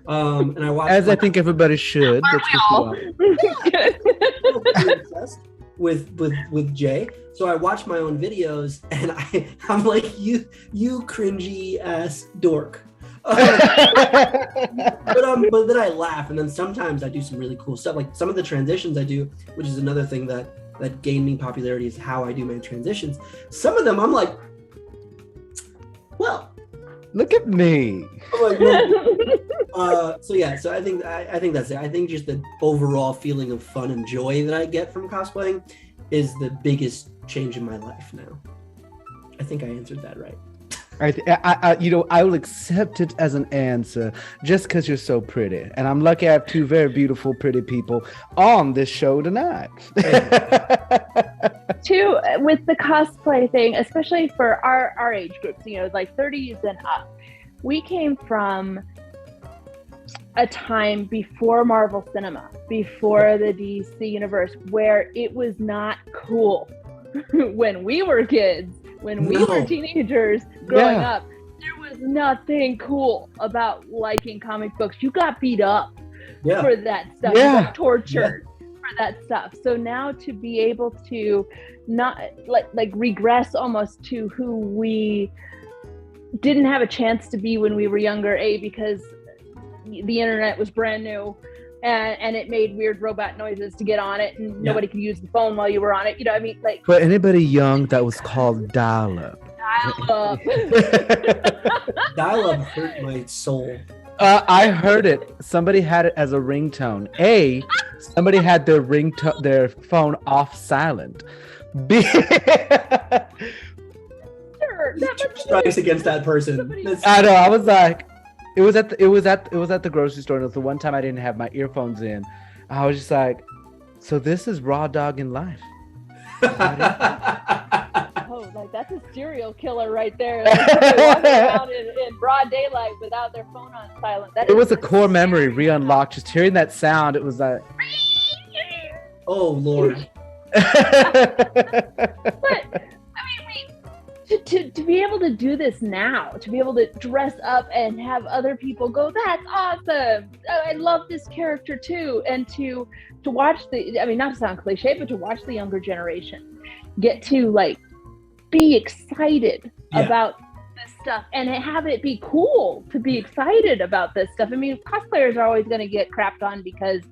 And I watch, I think everybody should. Obsessed with Jay. So I watch my own videos, and I'm like, you cringy ass dork. But then I laugh, and then sometimes I do some really cool stuff. Like some of the transitions I do, which is another thing that gained me popularity, is how I do my transitions. Some of them I'm like, well, look at me. I'm like, so I think that's it. I think just the overall feeling of fun and joy that I get from cosplaying is the biggest change in my life now. I think I answered that right. I will accept it as an answer just because you're so pretty, and I'm lucky I have 2 very beautiful, pretty people on this show tonight. Too, with the cosplay thing, especially for our age groups, like 30s and up, we came from a time before Marvel Cinema, before the DC universe, where it was not cool. When we were kids, when we were teenagers growing up, there was nothing cool about liking comic books. You got beat up for that stuff. You got tortured for that stuff. So now to be able to not like regress almost to who we didn't have a chance to be when we were younger, because the internet was brand new and it made weird robot noises to get on it, and nobody could use the phone while you were on it. You know, I mean, like, for anybody young, that was called dial-up. Dial-up. Dial-up hurt my soul. I heard it. Somebody had it as a ringtone. Somebody had their phone off silent. Sure, strikes against that person. I know. I was like, it was at the grocery store. And it was the one time I didn't have my earphones in. I was just like, so this is raw dog in life. Oh, like that's a serial killer right there. Like, walking around in broad daylight without their phone on silent. It was a core memory re-unlocked. Just hearing that sound, it was like, oh Lord. But I mean, to be able to do this now, to be able to dress up and have other people go, that's awesome. Oh, I love this character too, and to watch not to sound cliche, but to watch the younger generation get to like be excited about this stuff and have it be cool to be excited about this stuff. I mean, cosplayers are always going to get crapped on because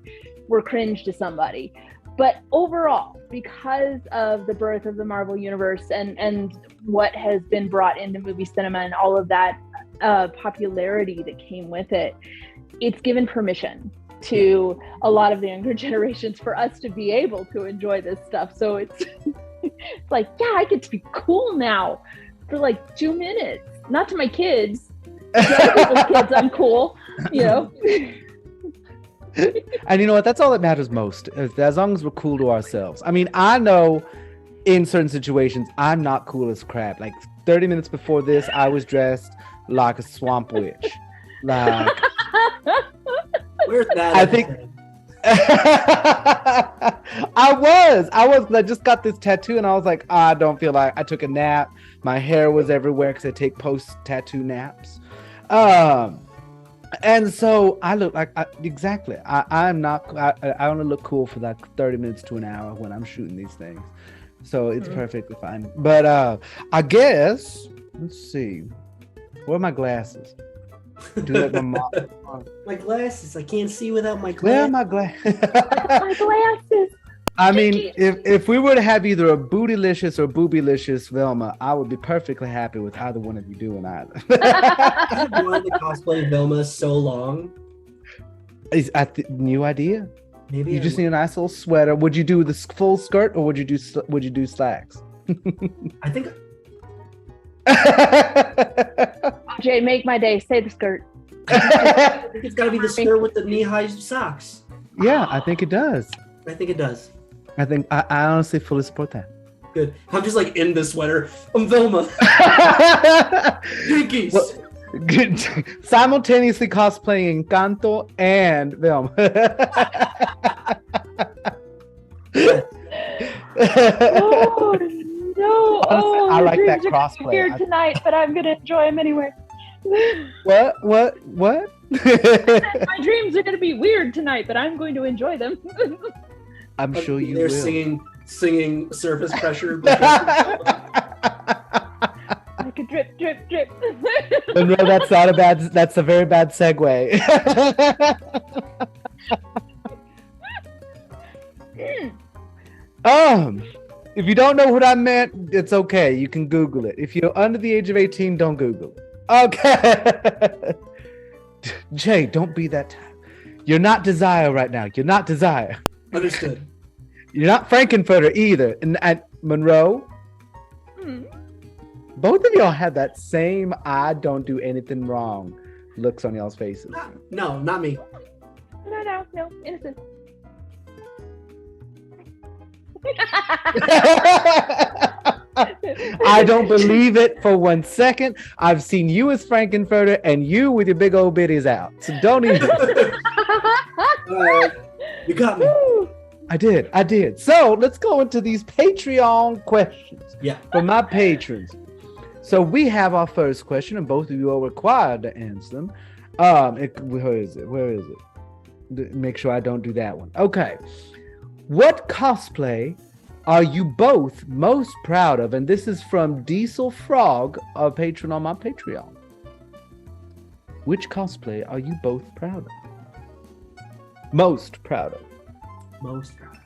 we're cringe to somebody. But overall, because of the birth of the Marvel Universe and what has been brought into movie cinema and all of that popularity that came with it, it's given permission to a lot of the younger generations for us to be able to enjoy this stuff. So it's it's like, yeah, I get to be cool now for like 2 minutes. Not to my kids. To other people's kids, I'm cool, you know. And you know what? That's all that matters most. As long as we're cool to ourselves. I mean, I know in certain situations, I'm not cool as crap. Like 30 minutes before this, I was dressed like a swamp witch. Like, where's that? I think I was. I just got this tattoo, and I was like, I don't feel like I took a nap. My hair was everywhere because I take post-tattoo naps. And so I look like I'm not. I only look cool for like 30 minutes to an hour when I'm shooting these things, so it's perfectly fine. But I guess let's see. Where are my glasses? Do like my mom. My glasses. I can't see without my glasses. Where are my glasses? My glasses. I mean, if we were to have either a bootylicious or boobylicious Velma, I would be perfectly happy with either one of you doing either. I've wanted to cosplay Velma so long. New idea? Maybe you just need a nice little sweater. Would you do the full skirt or would you do slacks? I think. Jay, make my day. Say the skirt. I think it's got to be the skirt with the knee-high socks. Yeah, I think it does. I think it does. I think I honestly fully support that. Good. I'm just like in the sweater. I'm Velma. Jinkies. Well, good. Simultaneously cosplaying Encanto and Velma. Oh no! Honestly, I like that crossplay. Weird tonight, but I'm gonna enjoy them anyway. What? My dreams are gonna be weird tonight, but I'm going to enjoy them. I'm sure you They're will. singing surface pressure. Like a drip, drip, drip. No, that's not a bad. That's a very bad segue. If you don't know what I meant, it's okay. You can Google it. If you're under the age of 18, don't Google it. Okay. Jay, don't be that type. You're not Desire right now. You're not Desire. Understood. You're not Frankenfurter either. And Monroe, both of y'all have that same I don't do anything wrong looks on y'all's faces. No, not me. No, innocent. I don't believe it for 1 second. I've seen you as Frankenfurter and you with your big old bitties out. So don't even. You got me. I did. So let's go into these Patreon questions. Yeah. For my patrons. So we have our first question, and both of you are required to answer them. Where is it? Make sure I don't do that one. Okay. What cosplay are you both most proud of? And this is from Diesel Frog, a patron on my Patreon. Which cosplay are you both proud of? Most proud of. Most proud.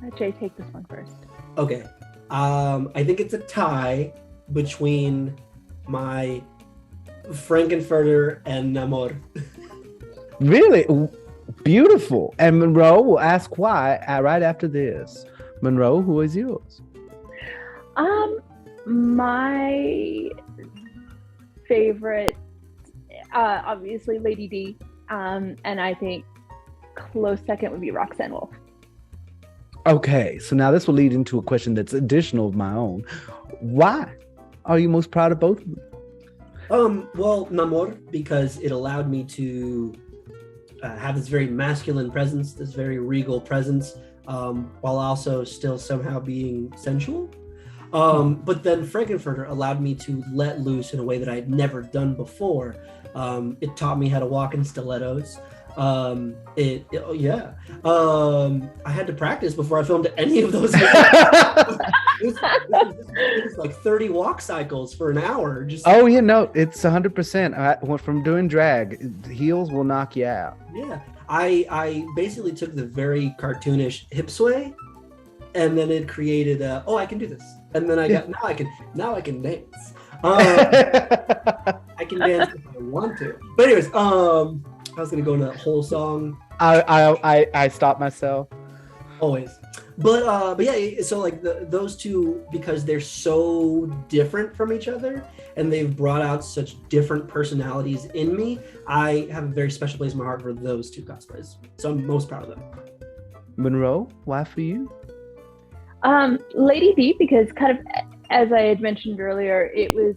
Let Jay take this one first. Okay. I think it's a tie between my Frankenfurter and Namor. Really? Beautiful. And Monroe will ask why right after this. Monroe, who is yours? My favorite, obviously Lady D, and I think close second would be Roxanne Wolf. Okay, so now this will lead into a question that's additional of my own. Why are you most proud of both of them? Well, Namor, because it allowed me to have this very masculine presence, this very regal presence, while also still somehow being sensual. But then Frankenfurter allowed me to let loose in a way that I'd never done before. It taught me how to walk in stilettos. I had to practice before I filmed any of those. It was like 30 walk cycles for an hour. Just Oh, yeah, no, it's 100%. From doing drag, heels will knock you out. yeah. I basically took the very cartoonish hip sway, and then it created I can do this, and then now I can dance. I can dance if I want to. But anyways, I was gonna go into a whole song. I stopped myself. Always. But yeah, so like those two, because they're so different from each other and they've brought out such different personalities in me, I have a very special place in my heart for those two cosplays. So I'm most proud of them. Monroe, why for you? Lady D, because kind of as I had mentioned earlier, it was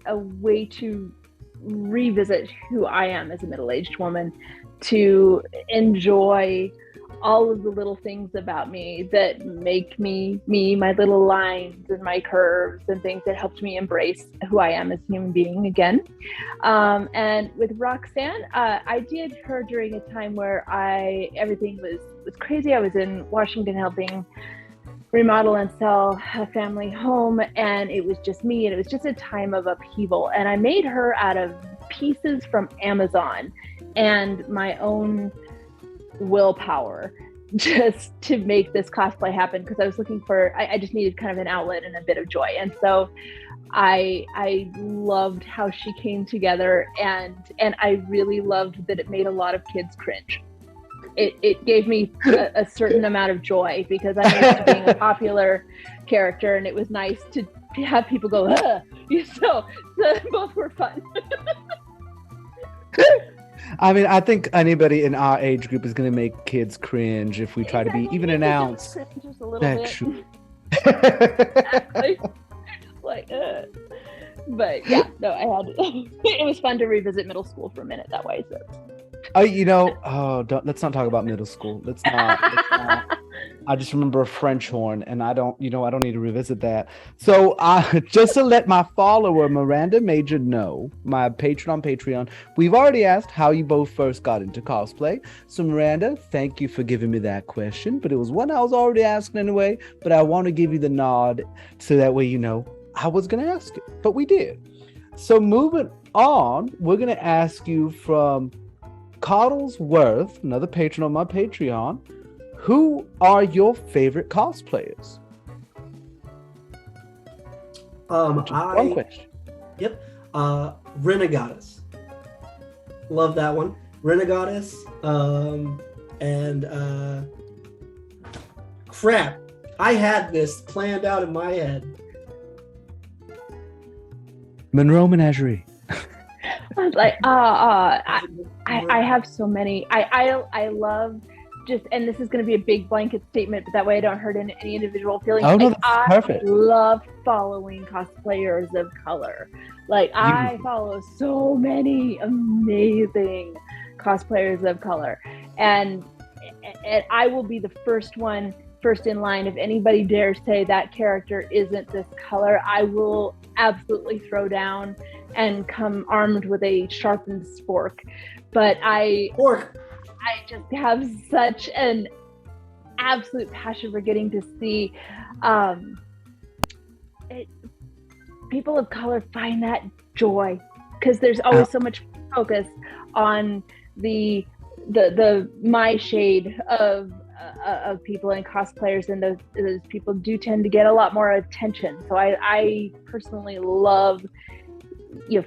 a way to revisit who I am as a middle-aged woman, to enjoy all of the little things about me that make me, my little lines and my curves and things that helped me embrace who I am as a human being again. And with Roxanne, I did her during a time where everything was crazy. I was in Washington helping remodel and sell a family home, and it was just me, and it was just a time of upheaval. And I made her out of pieces from Amazon and my own willpower just to make this cosplay happen, because I was looking for, I just needed kind of an outlet and a bit of joy. And so I loved how she came together, and I really loved that it made a lot of kids cringe. It gave me a certain amount of joy, because I'm used to being a popular character, and it was nice to have people go, ugh. So both were fun. I mean, I think anybody in our age group is going to make kids cringe if we try to be even an ounce. Just a little That's bit. true. Exactly. Like, but yeah, no, I had. It was fun to revisit middle school for a minute that way. So. Let's not talk about middle school. Let's not. I just remember a French horn, and I don't need to revisit that. So just to let my follower Miranda Major know, my patron on Patreon, we've already asked how you both first got into cosplay. So Miranda, thank you for giving me that question, but it was one I was already asking anyway, but I want to give you the nod so that way you know I was going to ask it, but we did. So moving on, we're going to ask you from Coddlesworth, another patron on my Patreon, who are your favorite cosplayers? One question. Yep. Renegoddess. Love that one. Renegoddess. And crap. I had this planned out in my head. MonroeMenagerie. I was like, I have so many. I love just, and this is going to be a big blanket statement, but that way I don't hurt any individual feelings. Oh, no, like, that's perfect. I love following cosplayers of color. Like, I follow so many amazing cosplayers of color, and I will be the first one first in line. If anybody dares say that character isn't this color, I will absolutely throw down and come armed with a sharpened spork. But I just have such an absolute passion for getting to see people of color find that joy, because there's always so much focus on the my shade of people and cosplayers, and those people do tend to get a lot more attention. So I personally love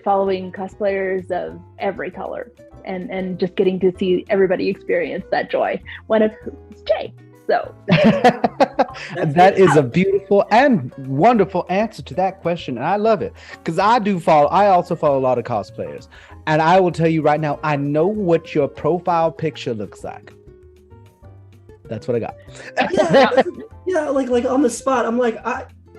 following cosplayers of every color and just getting to see everybody experience that joy. One of whom is Jay. So that is a beautiful and wonderful answer to that question, and I love it, because I also follow a lot of cosplayers, and I will tell you right now, I know what your profile picture looks like. That's what I got. Yeah, like on the spot, I'm like,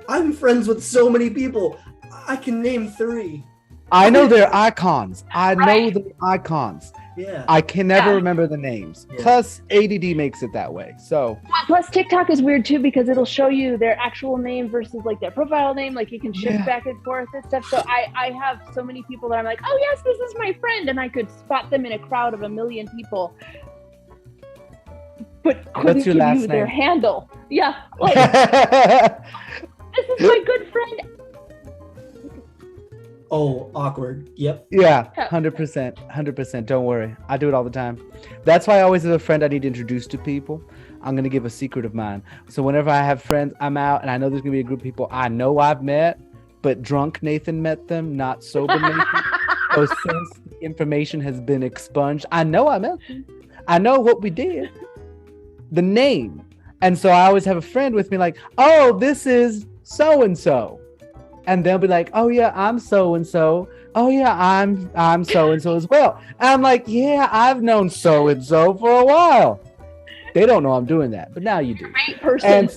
I'm friends with so many people. I can name 3. I know they're icons. Yeah. I can never remember the names. Yeah. Plus, ADD makes it that way. So. Plus, TikTok is weird too, because it'll show you their actual name versus like their profile name. Like you can shift back and forth and stuff. So I have so many people that I'm like, oh yes, this is my friend, and I could spot them in a crowd of 1 million people, but couldn't give you their handle. Yeah, like this is my good friend. Oh, awkward. Yep. Yeah, 100%. Don't worry. I do it all the time. That's why I always have a friend I need to introduce to people. I'm going to give a secret of mine. So whenever I have friends, I'm out and I know there's going to be a group of people I know I've met, but drunk Nathan met them, not sober Nathan. So since the information has been expunged, I know I met them. I know what we did. The name. And so I always have a friend with me like, oh, this is so-and-so. And they'll be like, oh yeah, I'm so-and-so. Oh yeah, I'm so-and-so as well. And I'm like, yeah, I've known so-and-so for a while. They don't know I'm doing that, but now you do. Great person.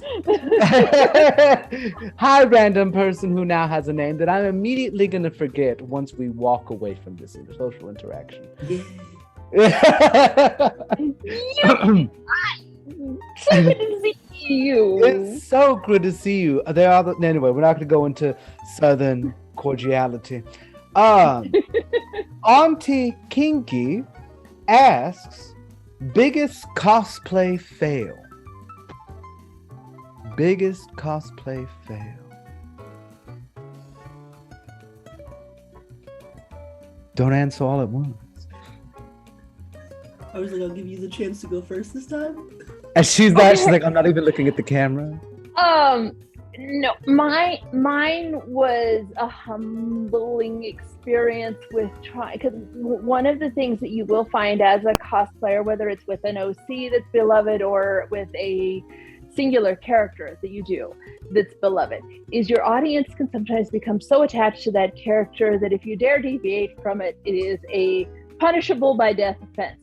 Hi, random person who now has a name that I'm immediately going to forget once we walk away from this social interaction. So good to see you. It's so good to see you. Anyway, we're not going to go into Southern cordiality. Auntie Kinky asks, biggest cosplay fail. Biggest cosplay fail. Don't answer all at once. I was like, I'll give you the chance to go first this time. And she's like, I'm not even looking at the camera. No, mine was a humbling experience with trying, because one of the things that you will find as a cosplayer, whether it's with an OC that's beloved or with a singular character that you do that's beloved, is your audience can sometimes become so attached to that character that if you dare deviate from it, it is a punishable by death offense.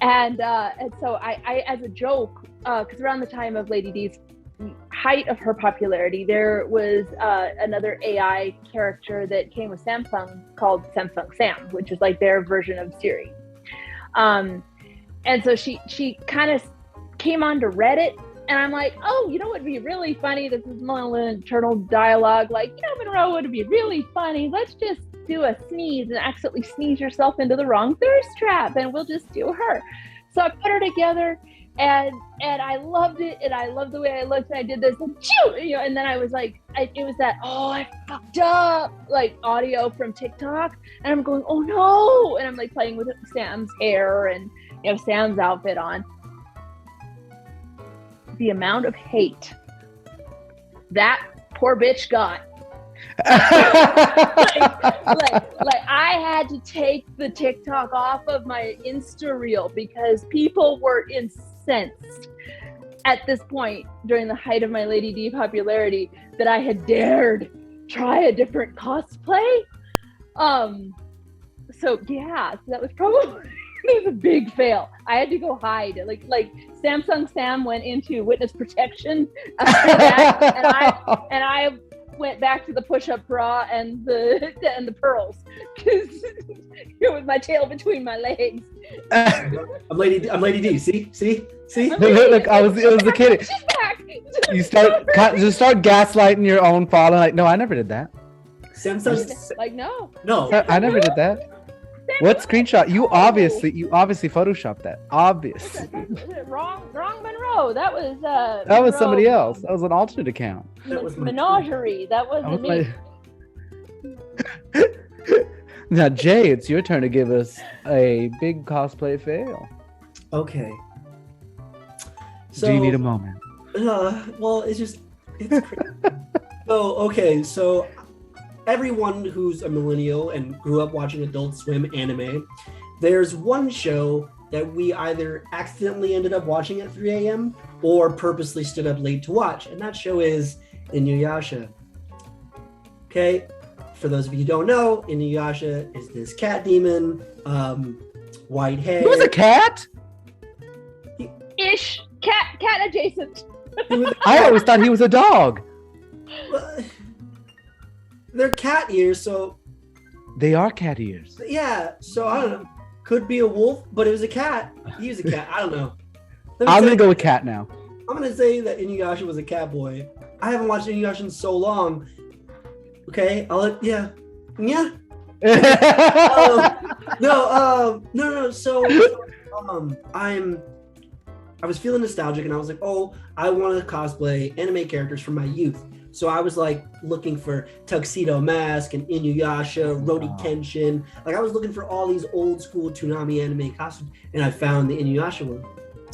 And so I as a joke, because around the time of Lady D's height of her popularity, there was another AI character that came with Samsung called Samsung Sam, which is like their version of Siri. And so she kind of came onto Reddit, and I'm like, oh, you know what would be really funny? This is my little internal dialogue. Like, Monroe, would be really funny. Let's just do a sneeze and accidentally sneeze yourself into the wrong thirst trap, and we'll just do her. So I put her together, and I loved it, and I loved the way I looked, and I did this, and and then I was like, it was that, oh, I fucked up, like audio from TikTok, and I'm going, oh no, and I'm like playing with Sam's hair and Sam's outfit on. The amount of hate that poor bitch got. like I had to take the TikTok off of my Insta reel because people were incensed at this point during the height of my Lady D popularity that I had dared try a different cosplay. So that was probably it was a big fail. I had to go hide. Like Samsung Sam went into witness protection after that, and went back to the push-up bra and the pearls because with my tail between my legs. I'm Lady D. See. Look, it was the kid. She's back. You start gaslighting your own father. Like, no, I never did that. Samsung. Like no. I never did that. What screenshot? You obviously photoshopped that. Obviously. Wrong Monroe. That was That was somebody else. That was an alternate account. That was my Menagerie. That wasn't me. Now, Jay, it's your turn to give us a big cosplay fail. Okay. So, do you need a moment? Well, it's crazy. So everyone who's a millennial and grew up watching Adult Swim anime, there's one show that we either accidentally ended up watching at 3 a.m. or purposely stood up late to watch, and that show is Inuyasha. Okay, for those of you who don't know, Inuyasha is this cat demon, white hair. He was a cat? Ish. Cat adjacent. I always thought he was a dog. They're cat ears, so they are cat ears. Yeah, so I don't know. Could be a wolf, but it was a cat. He was a cat. I don't know. I'm gonna go with cat now. I'm gonna say that Inuyasha was a cat boy. I haven't watched Inuyasha in so long. Okay, yeah. No. So, I was feeling nostalgic, and I was like, oh, I want to cosplay anime characters from my youth. So I was like looking for Tuxedo Mask and Inuyasha, Rodi Kenshin. Like I was looking for all these old school Toonami anime costumes, and I found the Inuyasha one.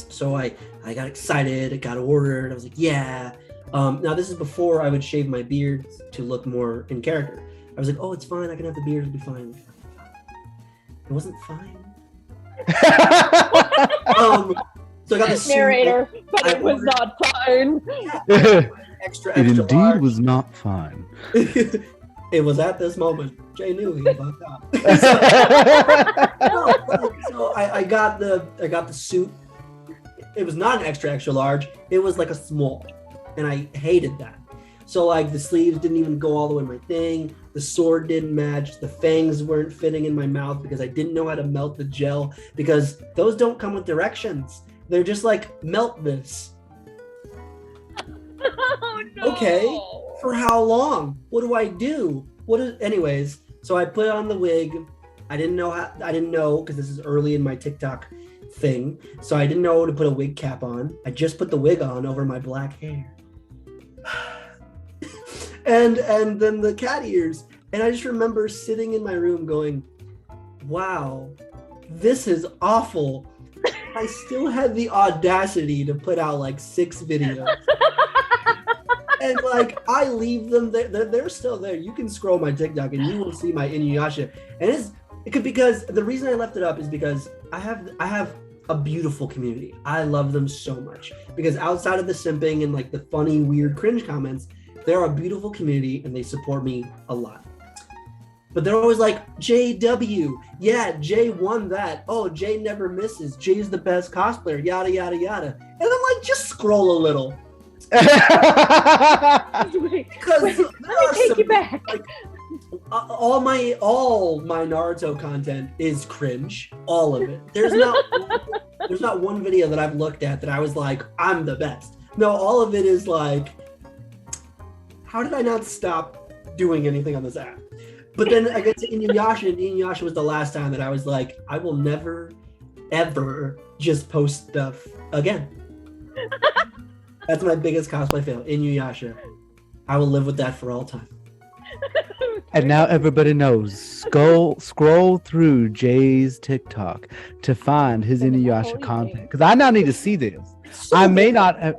So I got excited. I got ordered. I was like, yeah. Now this is before I would shave my beard to look more in character. I was like, oh, it's fine. I can have the beard. It'll be fine. It wasn't fine. So I got this narrator, but it was not fine. Extra it indeed large. Was not fine. It was at this moment Jay knew he fucked up. So I got the suit. It was not an extra large. It was like a small, and I hated that. So like the sleeves didn't even go all the way in my thing. The sword didn't match. The fangs weren't fitting in my mouth because I didn't know how to melt the gel, because those don't come with directions. They're just like, melt this. Oh, no. Okay, for how long? What do I do? Anyways, so I put on the wig. I didn't know because this is early in my TikTok thing. So I didn't know to put a wig cap on. I just put the wig on over my black hair. and then the cat ears. And I just remember sitting in my room going, wow, this is awful. I still had the audacity to put out like 6 videos. And like I leave them there, they're still there. You can scroll my TikTok and you will see my Inuyasha. And because the reason I left it up is because I have a beautiful community. I love them so much because outside of the simping and like the funny, weird, cringe comments, they're a beautiful community and they support me a lot. But they're always like, JW, yeah, Jay won that. Oh, Jay never misses. Jay's the best cosplayer, yada, yada, yada. And I'm like, just scroll a little. Because let me take you back. Like, all my Naruto content is cringe. All of it. There's not one video that I've looked at that I was like, I'm the best. No, all of it is like, how did I not stop doing anything on this app? But then I get to Inuyasha, and Inuyasha was the last time that I was like, I will never, ever just post stuff again. That's my biggest cosplay fail, Inuyasha. I will live with that for all time. And now everybody knows. Scroll through Jay's TikTok to find his Inuyasha content. Because I now need to see this. So I may not have...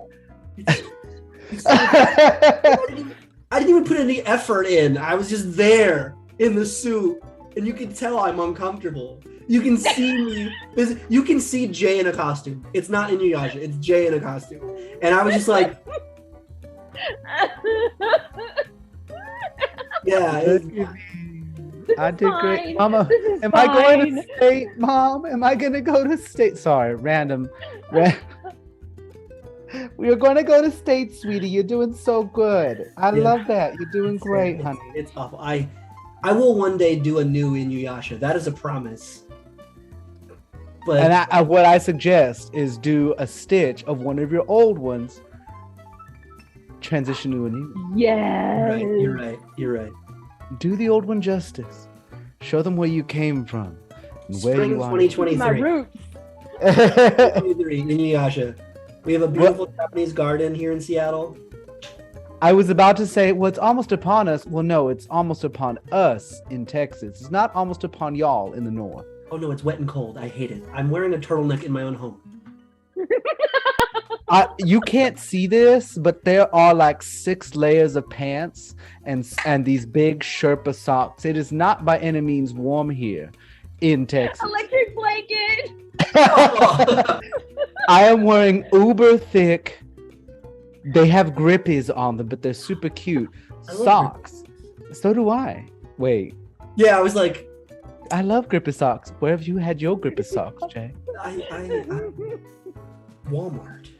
I didn't even put any effort in. I was just there in the suit. And you can tell I'm uncomfortable. You can see me. You can see Jay in a costume. It's not Inuyasha. It's Jay in a costume. And I was just like... Yeah. I did great. Mama, am I going to state? Mom, am I going to go to state? Sorry, random. You're going to go to state, sweetie. You're doing so good. I Yeah. love that. You're doing great, honey. It's awful. I will one day do a new Inuyasha. That is a promise. But And what I suggest is do a stitch of one of your old ones. Transition to a new one. Yes. You're right. Do the old one justice. Show them where you came from and where Spring you are. 2023. My roots. 2023, Inuyasha. We have a beautiful Japanese garden here in Seattle. I was about to say, well, it's almost upon us. Well, no, it's almost upon us in Texas. It's not almost upon y'all in the north. Oh no, it's wet and cold. I hate it. I'm wearing a turtleneck in my own home. You can't see this, but there are like 6 layers of pants and these big Sherpa socks. It is not by any means warm here in Texas. Electric blanket. I am wearing uber thick. They have grippies on them, but they're super cute socks. So do I. Wait, Yeah, I was like, I love grippy socks. Where have you had your grippy socks, Jay? I Walmart.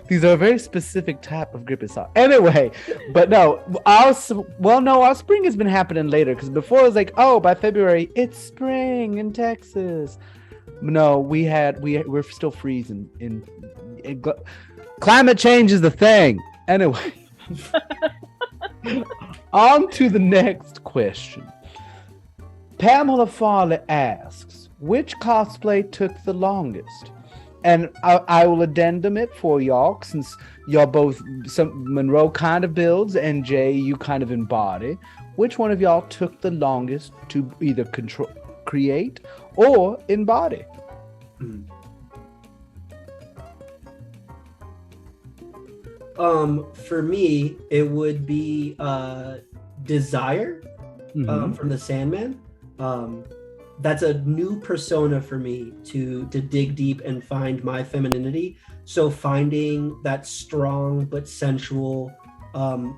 These are a very specific type of grippy sock. Anyway, but no, our spring has been happening later because before it was like, oh, by February it's spring in Texas. No, we're still freezing. Climate change is the thing. Anyway, on to the next question. Pamela Farley asks, which cosplay took the longest? And I will addendum it for y'all, since y'all both, Monroe kind of builds and Jay, you kind of embody. Which one of y'all took the longest to either create or embody? For me, it would be Desire from the Sandman. That's a new persona for me to dig deep and find my femininity. So finding that strong but sensual,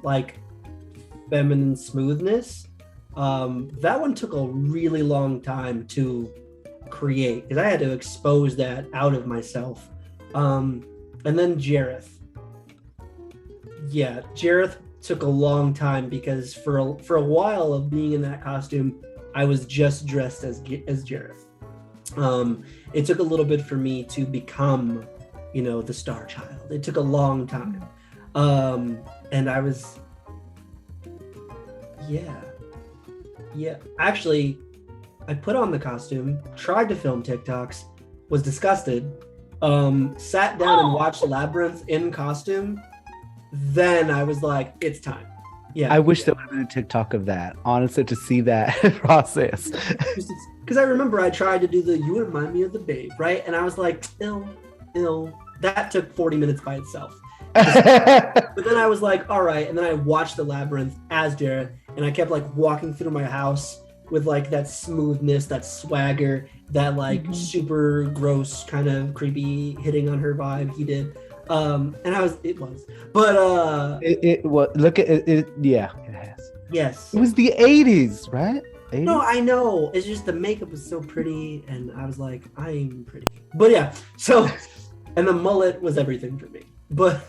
like feminine smoothness, that one took a really long time to create because I had to expose that out of myself. And then Jareth. Yeah, Jareth took a long time because for a while of being in that costume, I was just dressed as Jareth. It took a little bit for me to become, the Star Child. It took a long time. And I was, yeah. Actually, I put on the costume, tried to film TikToks, was disgusted, sat down and watched Labyrinth in costume. Then I was like, it's time. Yeah, I wish there would have been a TikTok of that, honestly, to see that process. Because I remember I tried to do you remind me of the babe, right? And I was like, ill. That took 40 minutes by itself. But then I was like, all right. And then I watched the Labyrinth as Jareth, and I kept like walking through my house with like that smoothness, that swagger, that like super gross kind of creepy hitting on her vibe he did. And it was, it was, look at it. Yeah, it has. Yes. It was the 80s, right? 80s? No, I know. It's just the makeup was so pretty, and I was like, I'm pretty. But yeah, so, and the mullet was everything for me. But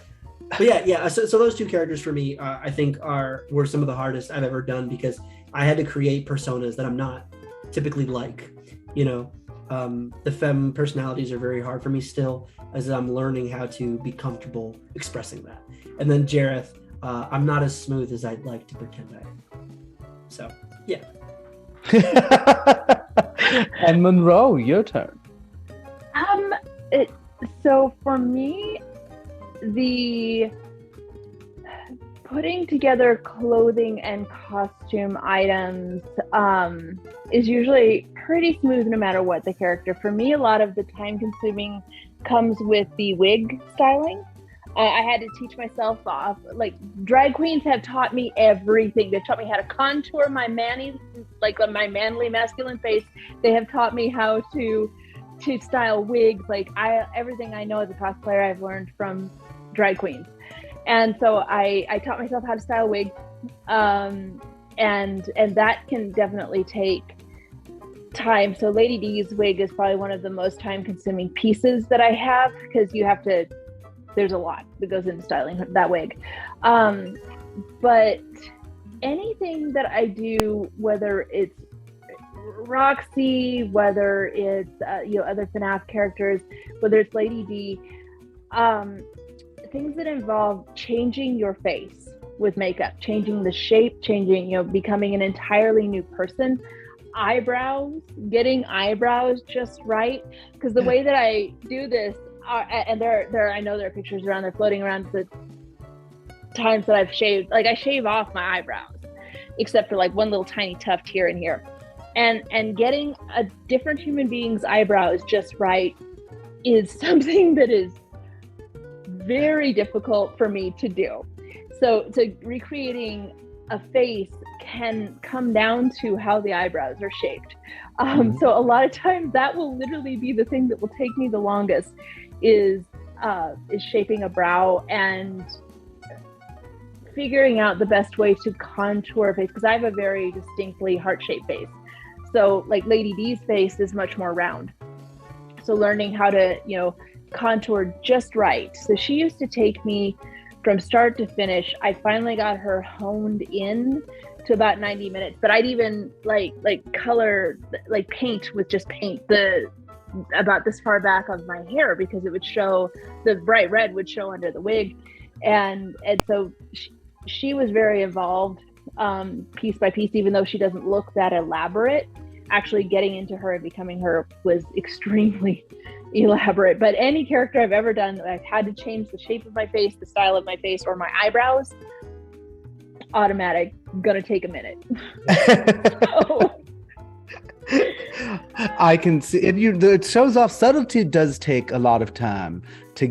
yeah. So those two characters for me, I think were some of the hardest I've ever done because I had to create personas that I'm not typically like, the femme personalities are very hard for me still as I'm learning how to be comfortable expressing that. And then Jareth, I'm not as smooth as I'd like to pretend I am. So, yeah. And Monroe, your turn. So for me, the putting together clothing and costume items is usually pretty smooth no matter what the character. For me, a lot of the time consuming comes with the wig styling. I had to teach myself off. Like, drag queens have taught me everything. They've taught me how to contour my my manly masculine face. They have taught me how to style wigs. Like, everything I know as a cosplayer, I've learned from drag queens. And so I taught myself how to style wigs. And that can definitely take time. So Lady D's wig is probably one of the most time-consuming pieces that I have, because there's a lot that goes into styling that wig. But anything that I do, whether it's Roxy, whether it's other FNAF characters, whether it's Lady D, things that involve changing your face with makeup, changing the shape, becoming an entirely new person. Eyebrows, getting eyebrows just right, because the way that I do this, and I know there are pictures around there floating around the times that I've shaved. Like, I shave off my eyebrows, except for like one little tiny tuft here and here, and getting a different human being's eyebrows just right is something that is very difficult for me to do. So recreating a face can come down to how the eyebrows are shaped. So a lot of times that will literally be the thing that will take me the longest, is shaping a brow and figuring out the best way to contour a face, because I have a very distinctly heart-shaped face. So like Lady D's face is much more round. So learning how to, contour just right. So she used to take me from start to finish. I finally got her honed in to about 90 minutes, but I'd even like color, like paint with just paint about this far back of my hair, because it would show, the bright red would show under the wig. And so she was very involved, piece by piece, even though she doesn't look that elaborate. Actually getting into her and becoming her was extremely elaborate. But any character I've ever done, I've had to change the shape of my face, the style of my face, or my eyebrows, automatic, gonna take a minute. So. I can see it shows off. Subtlety does take a lot of time to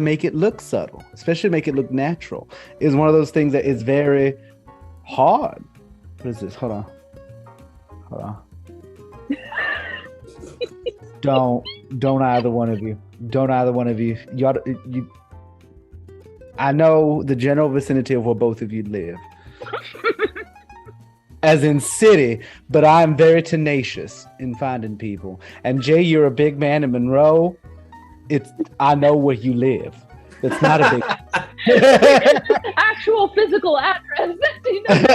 make it look subtle, especially make it look natural. Is one of those things that is very hard. What is this? Hold on. Don't either one of you. You I know the general vicinity of where both of you live. As in city, but I'm very tenacious in finding people. And Jay, you're a big man in Monroe. I know where you live. It's not a big actual physical address.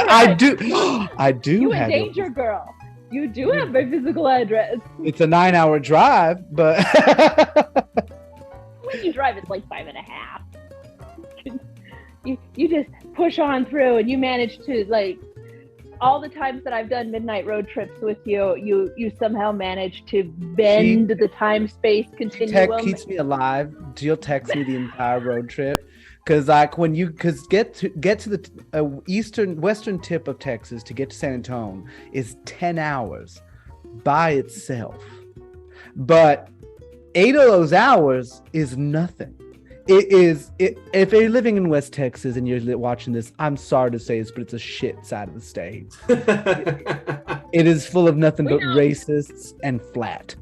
I do. You have a danger girl. You do have my physical address. It's a 9-hour drive, but when you drive, it's like 5.5. You just push on through, and you manage to, like, all the times that I've done midnight road trips with you, you somehow manage to bend the time-space continuum. Tech keeps me alive. Jill texts me the entire road trip. Because get to the western tip of Texas to get to San Antonio is 10 hours by itself. But 8 of those hours is nothing. If you're living in West Texas and you're watching this, I'm sorry to say this, but it's a shit side of the state. It is full of nothing but racists and flat.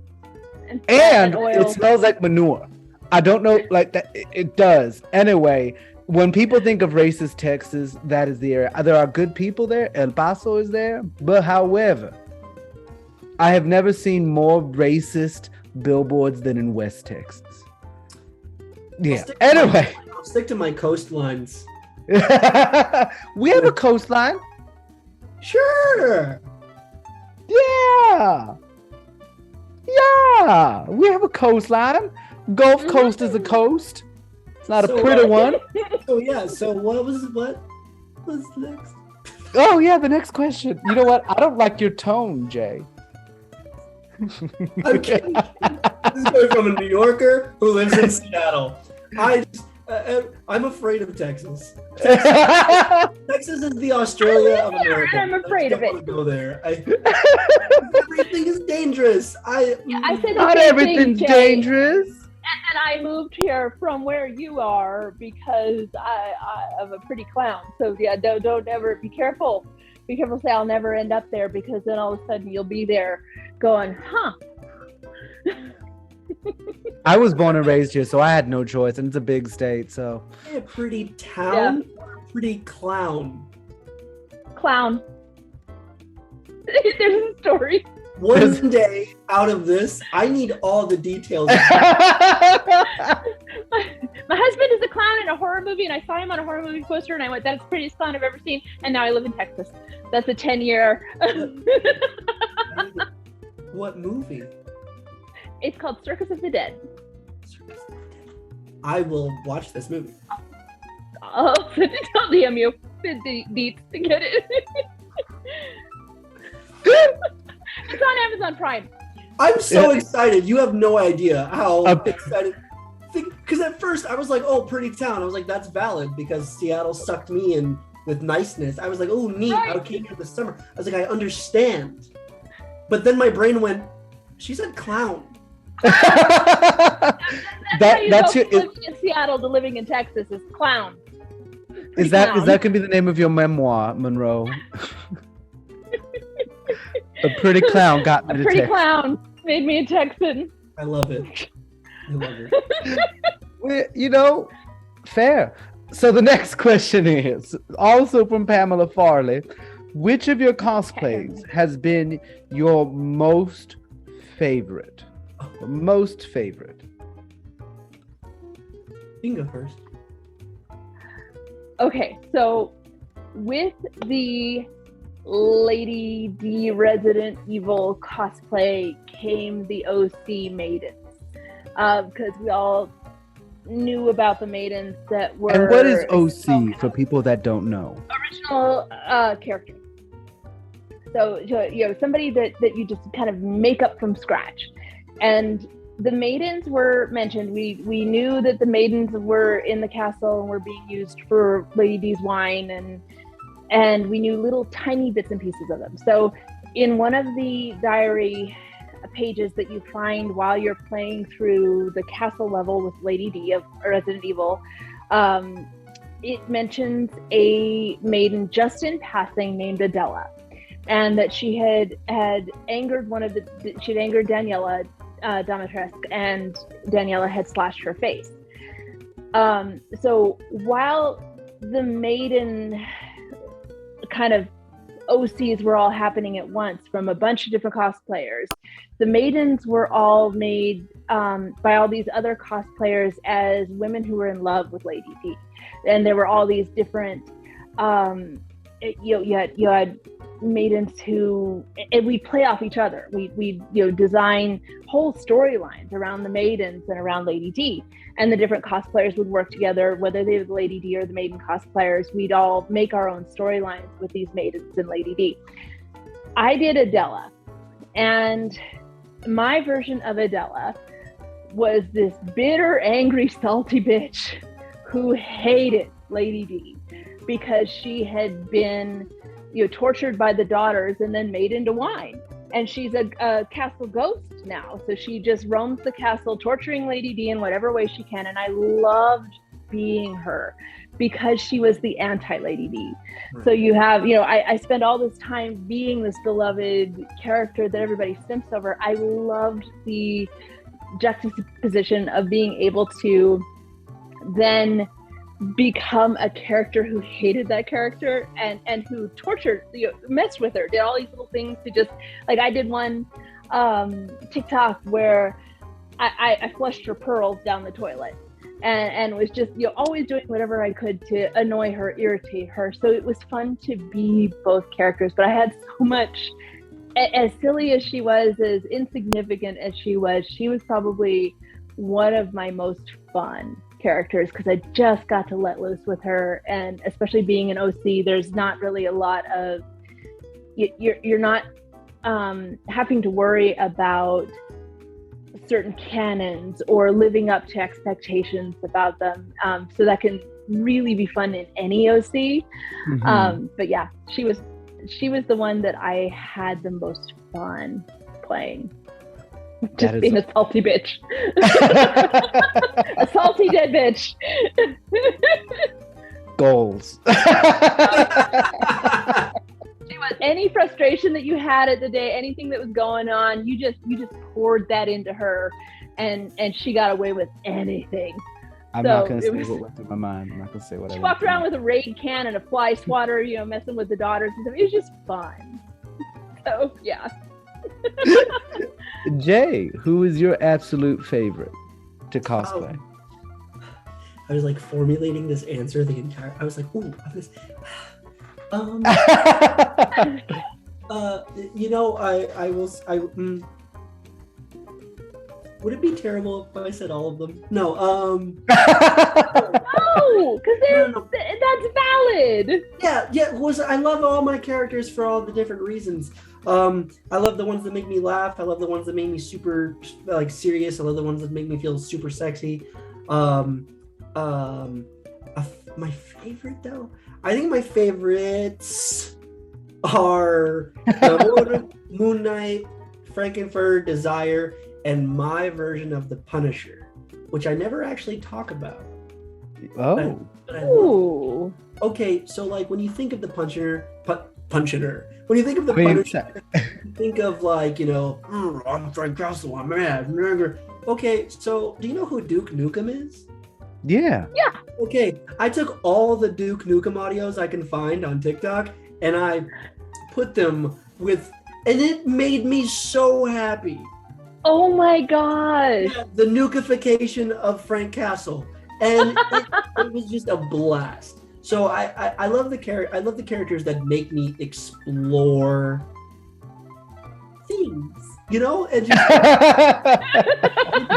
And it smells like manure. I don't know, like that. It does. Anyway, when people think of racist Texas, that is the area. There are good people there. El Paso is there. But however, I have never seen more racist billboards than in West Texas. Yeah. Anyway. I'll stick to my coastlines. We have a coastline. Sure. Yeah. We have a coastline. Gulf Coast is a coast. It's not a pretty one. So what was next? Oh yeah, the next question. You know what? I don't like your tone, Jay. I'm kidding. This is going from a New Yorker who lives in Seattle. I'm afraid of Texas. Texas is the Australia of America. I'm afraid of it. I don't want to go there. Everything is dangerous. I said not everything's dangerous. And I moved here from where you are because I'm a pretty clown. So yeah, don't ever be careful. Be careful. Say I'll never end up there, because then all of a sudden you'll be there going, huh? I was born and raised here, so I had no choice, and it's a big state. So a pretty town, or a pretty clown. Clown. There's a story. One day out of this, I need all the details. My husband is a clown in a horror movie, and I saw him on a horror movie poster, and I went, "That's the prettiest clown I've ever seen." And now I live in Texas. That's a 10-year. What movie? It's called Circus of the Dead. I will watch this movie. I'll DM you the deets to get it. It's on Amazon Prime. I'm so excited. You have no idea how excited. Because at first I was like, "Oh, pretty town." I was like, "That's valid," because Seattle sucked me in with niceness. I was like, "Oh, neat. Right. I came here this summer." I was like, "I understand." But then my brain went, "She said clown." That's your, living in Seattle to living in Texas is clown. is that gonna be the name of your memoir, Monroe? A pretty clown got me to pretty Texas. clown made me a Texan. I love it. I love it. Well, you know, fair. So the next question is also from Pamela Farley. Which of your cosplays has been your most favorite? Most favorite. You can go first. Okay, so with the Lady D Resident Evil cosplay came the OC maidens, because we all knew about the maidens that were. And what is OC for people that don't know? Original character. So you know, somebody that you just kind of make up from scratch. And the maidens were mentioned. We knew that the maidens were in the castle and were being used for Lady D's wine, and we knew little tiny bits and pieces of them. So in one of the diary pages that you find while you're playing through the castle level with Lady D of Resident Evil, it mentions a maiden just in passing named Adela, and that she had angered she'd angered Daniela Dimitrescu, and Daniela had slashed her face. So while the maiden kind of OCs were all happening at once from a bunch of different cosplayers, the maidens were all made by all these other cosplayers as women who were in love with Lady D. And there were all these different, you had maidens who, and we play off each other. We design whole storylines around the maidens and around Lady D, and the different cosplayers would work together, whether they were the Lady D or the maiden cosplayers. We'd all make our own storylines with these maidens and Lady D. I did Adela, and my version of Adela was this bitter, angry, salty bitch who hated Lady D because she had been tortured by the daughters and then made into wine. And she's a castle ghost now. So she just roams the castle, torturing Lady D in whatever way she can. And I loved being her because she was the anti-Lady D. So you have, I spent all this time being this beloved character that everybody simps over. I loved the juxtaposition of being able to then become a character who hated that character and who tortured, messed with her, did all these little things to just, like, I did one TikTok where I flushed her pearls down the toilet and was just always doing whatever I could to annoy her, irritate her. So it was fun to be both characters, but I had so much. As silly as she was, as insignificant as she was probably one of my most fun characters because I just got to let loose with her. And especially being an OC, there's not really a lot of, you're not having to worry about certain canons or living up to expectations about them. So that can really be fun in any OC. Mm-hmm. But yeah, she was the one that I had the most fun playing. Just being a salty bitch. A salty dead bitch. Goals. Any frustration that you had at the day, anything that was going on, you just poured that into her, and she got away with anything. I'm not gonna say what went through my mind. I'm not gonna say what she walked around with a Raid can and a fly swatter, messing with the daughters and stuff. It was just fun. So yeah. Jay, who is your absolute favorite to cosplay? I was like formulating this answer the entire. I was like, ooh, this. You know, I will. Would it be terrible if I said all of them? No. No, because that's valid. Yeah. I love all my characters for all the different reasons. I love the ones that make me laugh. I love the ones that make me super like serious. I love the ones that make me feel super sexy. My favorite though, I think my favorites are Namor, Moon Knight, Frankenfurter, Desire, and my version of the Punisher, which I never actually talk about. Oh. But I love. Ooh. Okay, so like when you think of the Punisher, when you think of the Punisher, you think of like, you know, I'm Frank Castle, I'm mad. Okay, so do you know who Duke Nukem is? Yeah. Okay, I took all the Duke Nukem audios I can find on TikTok and I put them with, and it made me so happy. Oh my gosh. Yeah, the nukification of Frank Castle, and it was just a blast. So I love the characters that make me explore things, you know, and just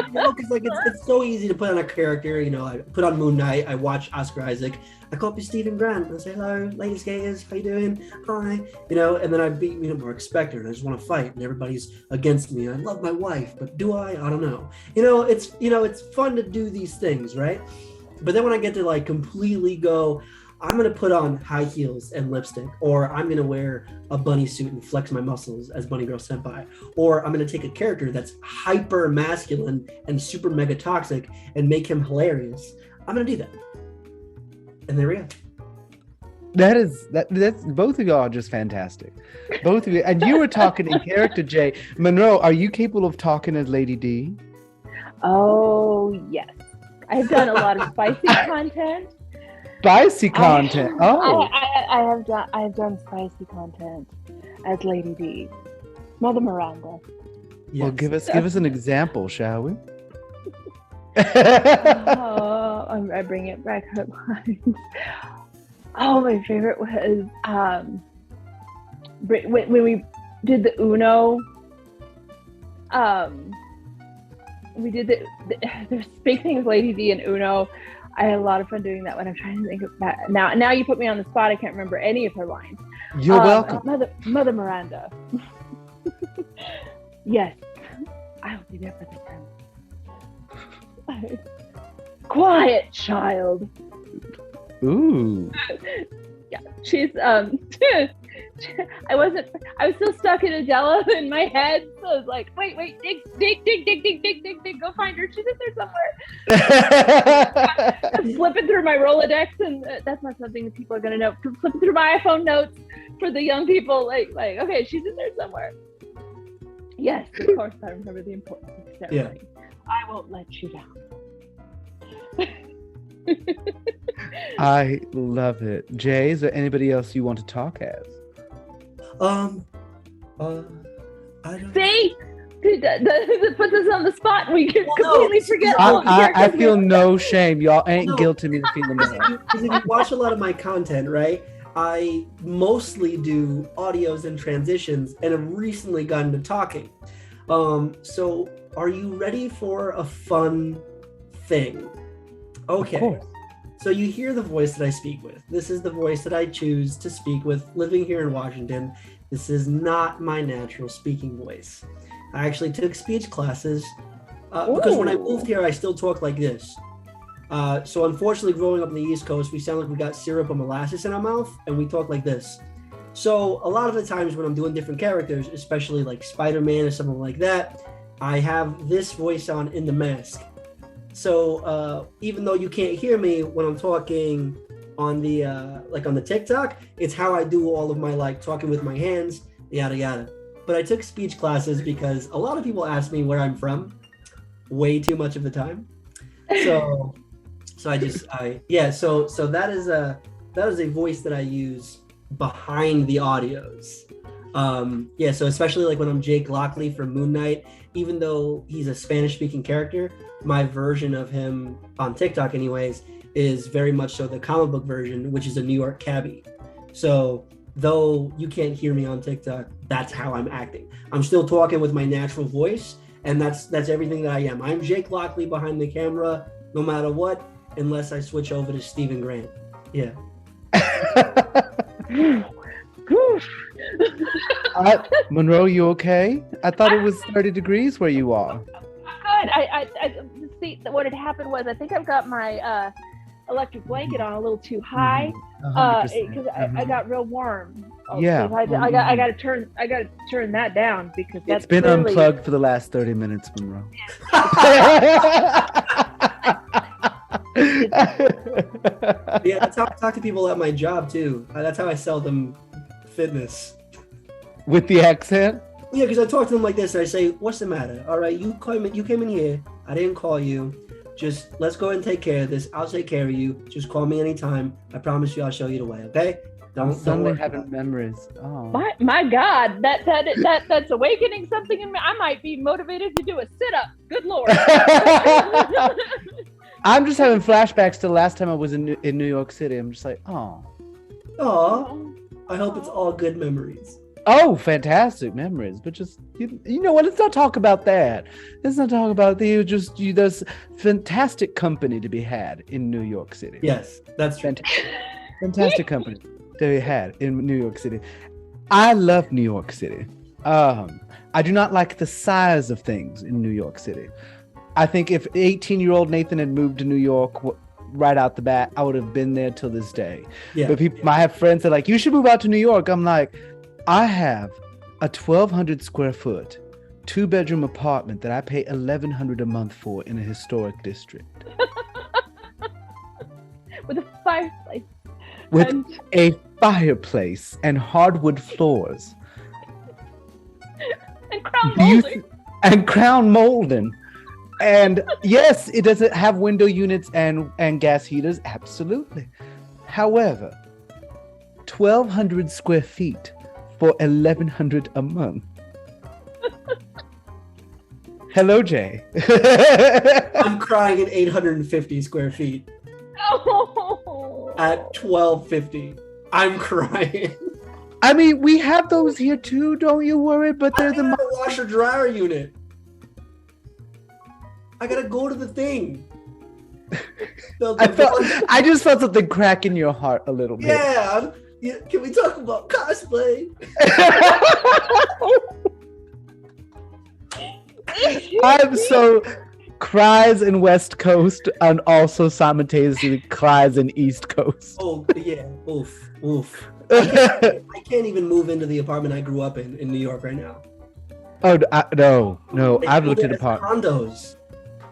you know, because like it's so easy to put on a character. You know, I put on Moon Knight, I watch Oscar Isaac, I copy Stephen Grant, and I say hello, ladies, gays, how you doing? Hi, you know, and then I beat Mark Spector, and I just want to fight, and everybody's against me. I love my wife, but do I? I don't know. It's fun to do these things, right? But then when I get to like completely go, I'm going to put on high heels and lipstick, or I'm going to wear a bunny suit and flex my muscles as Bunny Girl Senpai, or I'm going to take a character that's hyper masculine and super mega toxic and make him hilarious. I'm going to do that. And there we go. That's both of y'all are just fantastic. Both of you. And you were talking in character, Jay. Monroe, are you capable of talking as Lady D? Oh, yes. I've done a lot of spicy content. Spicy content. I've done spicy content as Lady D, Mother Miranda. Yes. Well, give us an example, shall we? I bring it back up. Oh, my favorite was when we did the Uno. We did there's big thing with Lady D and Uno. I had a lot of fun doing that when I'm trying to think of that. Now you put me on the spot. I can't remember any of her lines. You're welcome. Mother Miranda. Yes, I'll be there for the time. Quiet, child. Ooh. Yeah, she's I was still stuck in Adela in my head, so I was like, wait, dig, go find her. She's in there somewhere. I'm flipping through my Rolodex, and that's not something that people are gonna know. Flipping through my iPhone notes for the young people, like, okay, she's in there somewhere. Yes, of course, I remember the important ceremony. Yeah. I won't let you down. I love it. Jay, is there anybody else you want to talk as? I don't See? That puts us on the spot and we can completely forget all of I feel no shame. Y'all ain't guilty me feeling that. Because if you watch a lot of my content, right, I mostly do audios and transitions and have recently gotten to talking. So are you ready for a fun thing? Okay. So you hear the voice that I speak with. This is the voice that I choose to speak with living here in Washington. This is not my natural speaking voice. I actually took speech classes because when I moved here, I still talk like this. So unfortunately, growing up on the East Coast, we sound like we got syrup or molasses in our mouth, and we talk like this. So a lot of the times when I'm doing different characters, especially like Spider-Man or something like that, I have this voice on in the mask. So even though you can't hear me when I'm talking on the on the TikTok, it's how I do all of my like talking with my hands, yada yada. But I took speech classes because a lot of people ask me where I'm from, way too much of the time. So that is a voice that I use behind the audios. Yeah, so especially like when I'm Jake Lockley from Moon Knight, even though he's a Spanish speaking character, my version of him on TikTok anyways is very much so the comic book version, which is a New York cabbie. So though you can't hear me on TikTok, that's how I'm acting. I'm still talking with my natural voice, and that's everything that I am. I'm Jake Lockley behind the camera, no matter what, unless I switch over to Stephen Grant. Yeah. Monroe, you okay? I thought it was 30 degrees where you are. Good. I see. What had happened was I think I've got my electric blanket on a little too high because I got real warm. Yeah. I got to turn that down because it's been clearly... unplugged for the last 30 minutes, Monroe. Yeah, that's how I talk to people at my job too. That's how I sell them fitness. With the accent? Yeah, because I talk to them like this and I say, what's the matter? All right, you came in here. I didn't call you. Just let's go and take care of this. I'll take care of you. Just call me anytime. I promise you I'll show you the way, okay? Don't worry having memories. Oh. My God, that's awakening something in me. I might be motivated to do a sit-up. Good Lord. I'm just having flashbacks to the last time I was in New York City. I'm just like, oh. Oh, I hope it's all good memories. Oh, fantastic memories. But just, you know what? Let's not talk about that. Let's not talk about there's fantastic company to be had in New York City. Yes, that's true. Fantastic company to be had in New York City. I love New York City. I do not like the size of things in New York City. I think if 18-year-old Nathan had moved to New York right out the bat, I would have been there till this day. Yeah. But I have friends that are like, you should move out to New York. I'm like, I have a 1,200 square foot, 2-bedroom apartment that I pay $1,100 a month for in a historic district. With a fireplace. With a fireplace and hardwood floors. And crown molding. And crown molding. And yes, it doesn't have window units and gas heaters. Absolutely. However, 1,200 square feet for $1,100 a month. Hello, Jay. I'm crying at 850 square feet. Oh. At $1,250. I'm crying. I mean, we have those here too, don't you worry, but they're the washer dryer unit. I gotta go to the thing. I just felt something crack in your heart a little bit. Yeah. Can we talk about cosplay? I'm so cries in West Coast and also simultaneously cries in East Coast. Oh yeah, oof. I can't even move into the apartment I grew up in New York right now. Oh no! I've looked at apartments. Condos.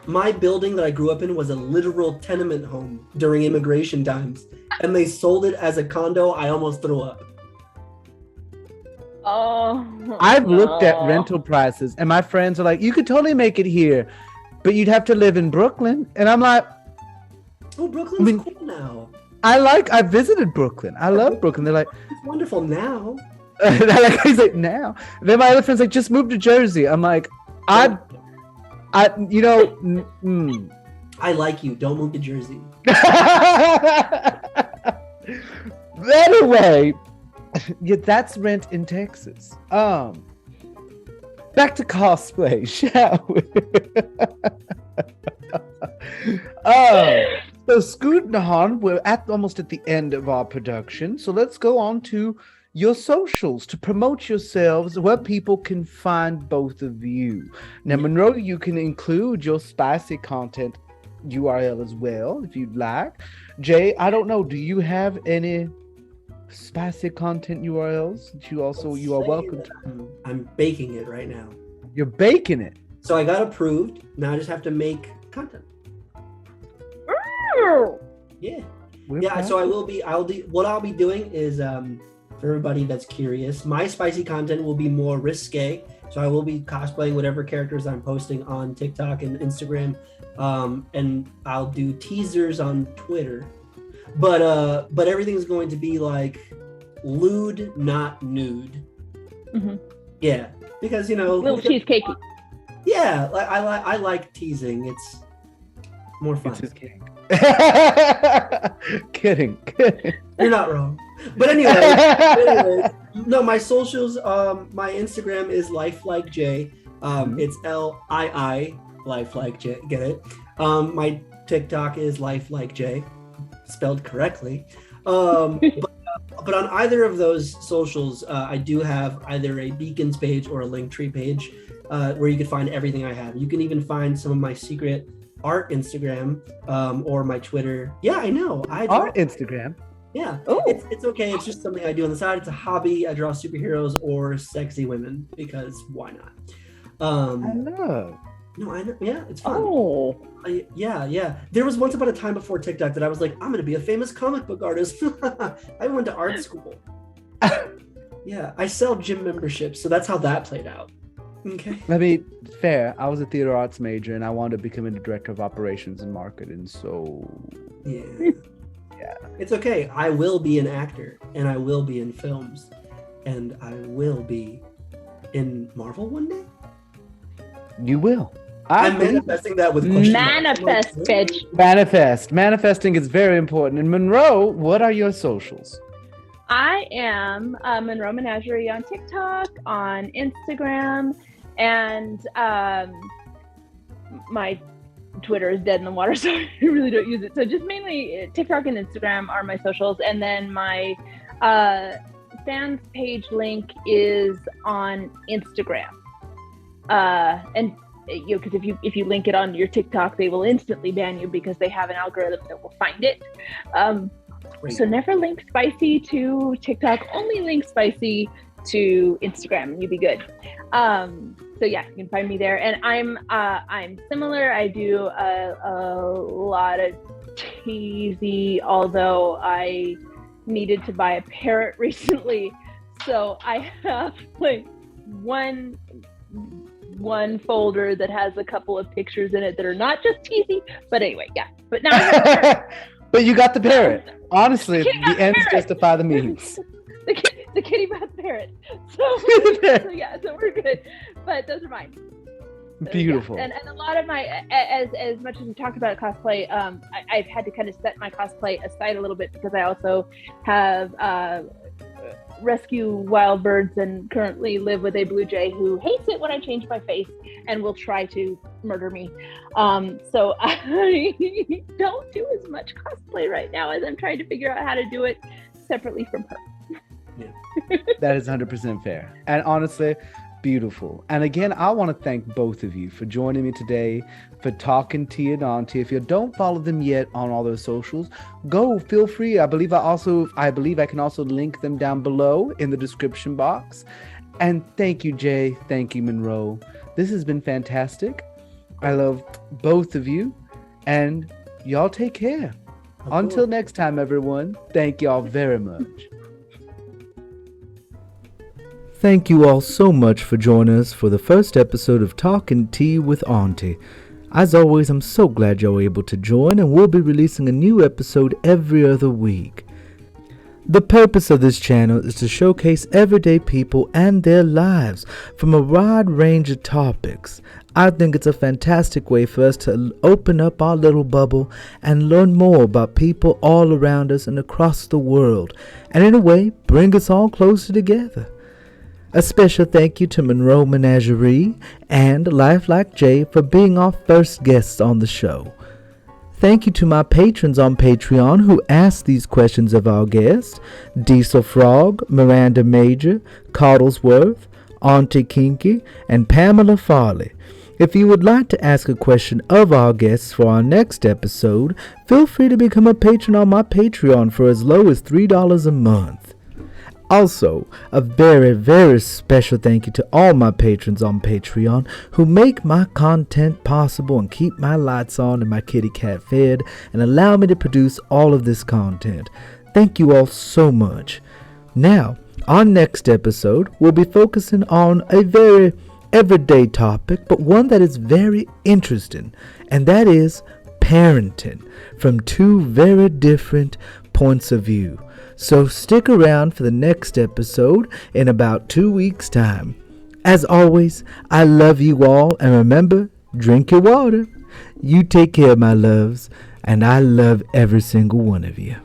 My building that I grew up in was a literal tenement home during immigration times, and they sold it as a condo. I almost threw up. Oh. I've looked at rental prices, and my friends are like, "You could totally make it here, but you'd have to live in Brooklyn." And I'm like, "Oh, Brooklyn's cool now." I visited Brooklyn. I love Brooklyn. They're like, "It's wonderful now." He's like, "Now." Then my other friends like, "Just move to Jersey." I'm like, I like you. Don't move to Jersey. Anyway, yeah, that's rent in Texas. Back to cosplay, shall we? So scooting on, we're almost at the end of our production. So let's go on to your socials to promote yourselves, where people can find both of you. Now, Monroe, you can include your spicy content URL as well, if you'd like. Jay, I don't know, do you have any spicy content URLs that you are welcome to? I'm baking it right now. You're baking it? So I got approved. Now I just have to make content. Yeah. So I'll be doing is for everybody that's curious, my spicy content will be more risque. So I will be cosplaying whatever characters I'm posting on TikTok and Instagram, and I'll do teasers on Twitter. But everything's going to be like lewd, not nude. Mhm. Yeah, because Little cheesecakey. Yeah, I like teasing. It's more fun. It's his king. Kidding. You're not wrong. But anyway, no, my socials, my Instagram is LifelikeJay. It's LII LifelikeJay. Get it? My TikTok is LifelikeJay, spelled correctly. But on either of those socials, I do have either a Beacons page or a Linktree page where you can find everything I have. You can even find some of my secret art Instagram or my Twitter. Yeah, I know. Art Instagram? Yeah. It's okay. It's just something I do on the side. It's a hobby. I draw superheroes or sexy women because why not? I know. No, I know. Yeah, it's fun. Oh. Yeah. There was once upon a time before TikTok that I was like, I'm going to be a famous comic book artist. I went to art school. Yeah, I sell gym memberships. So that's how that played out. Okay. I mean, fair. I was a theater arts major and I wanted to become a director of operations and marketing. So, yeah. It's okay. I will be an actor and I will be in films and I will be in Marvel one day. You will. I'm manifesting that with question Manifest, bitch. Manifesting is very important. And Monroe, what are your socials? I am MonroeMenagerie on TikTok, on Instagram, and my Twitter is dead in the water, so I really don't use it. So just mainly TikTok and Instagram are my socials, and then my fans page link is on Instagram. And because if you link it on your TikTok, they will instantly ban you because they have an algorithm that will find it. So never link spicy to TikTok, only link spicy to Instagram, and you'll be good. So yeah, you can find me there, and I'm similar. I do a lot of teasy, although I needed to buy a parrot recently, so I have like one folder that has a couple of pictures in it that are not just teasy, but anyway, yeah. But now but you got the parrot. Honestly, the ends justify the means. The kitty bought the parrot. So yeah, so we're good. But those are mine. Beautiful. Yeah. And a lot of my, as much as we talked about cosplay, I've had to kind of set my cosplay aside a little bit because I also have rescue wild birds and currently live with a blue jay who hates it when I change my face and will try to murder me. So I don't do as much cosplay right now as I'm trying to figure out how to do it separately from her. Yeah. That is 100% fair. And honestly, beautiful. And again, I want to thank both of you for joining me today, for talking to and Auntie. If you don't follow them yet on all those socials, go, feel free. I believe I can also link them down below in the description box. And thank you, Jay. Thank you, Monroe. This has been fantastic. I love both of you, and y'all take care. Until next time, everyone, thank y'all very much. Thank you all so much for joining us for the first episode of Talking Tea with Auntie. As always, I'm so glad you're able to join, and we'll be releasing a new episode every other week. The purpose of this channel is to showcase everyday people and their lives from a wide range of topics. I think it's a fantastic way for us to open up our little bubble and learn more about people all around us and across the world, and in a way, bring us all closer together. A special thank you to MonroeMenagerie and LifelikeJay for being our first guests on the show. Thank you to my patrons on Patreon who asked these questions of our guests: Diesel Frog, Miranda Major, Coddlesworth, Auntie Kinky, and Pamela Farley. If you would like to ask a question of our guests for our next episode, feel free to become a patron on my Patreon for as low as $3 a month. Also, a very, very special thank you to all my patrons on Patreon who make my content possible and keep my lights on and my kitty cat fed and allow me to produce all of this content. Thank you all so much. Now, our next episode will be focusing on a very everyday topic, but one that is very interesting, and that is parenting from two very different points of view. So stick around for the next episode in about 2 weeks' time. As always, I love you all, and remember, drink your water. You take care, my loves, and I love every single one of you.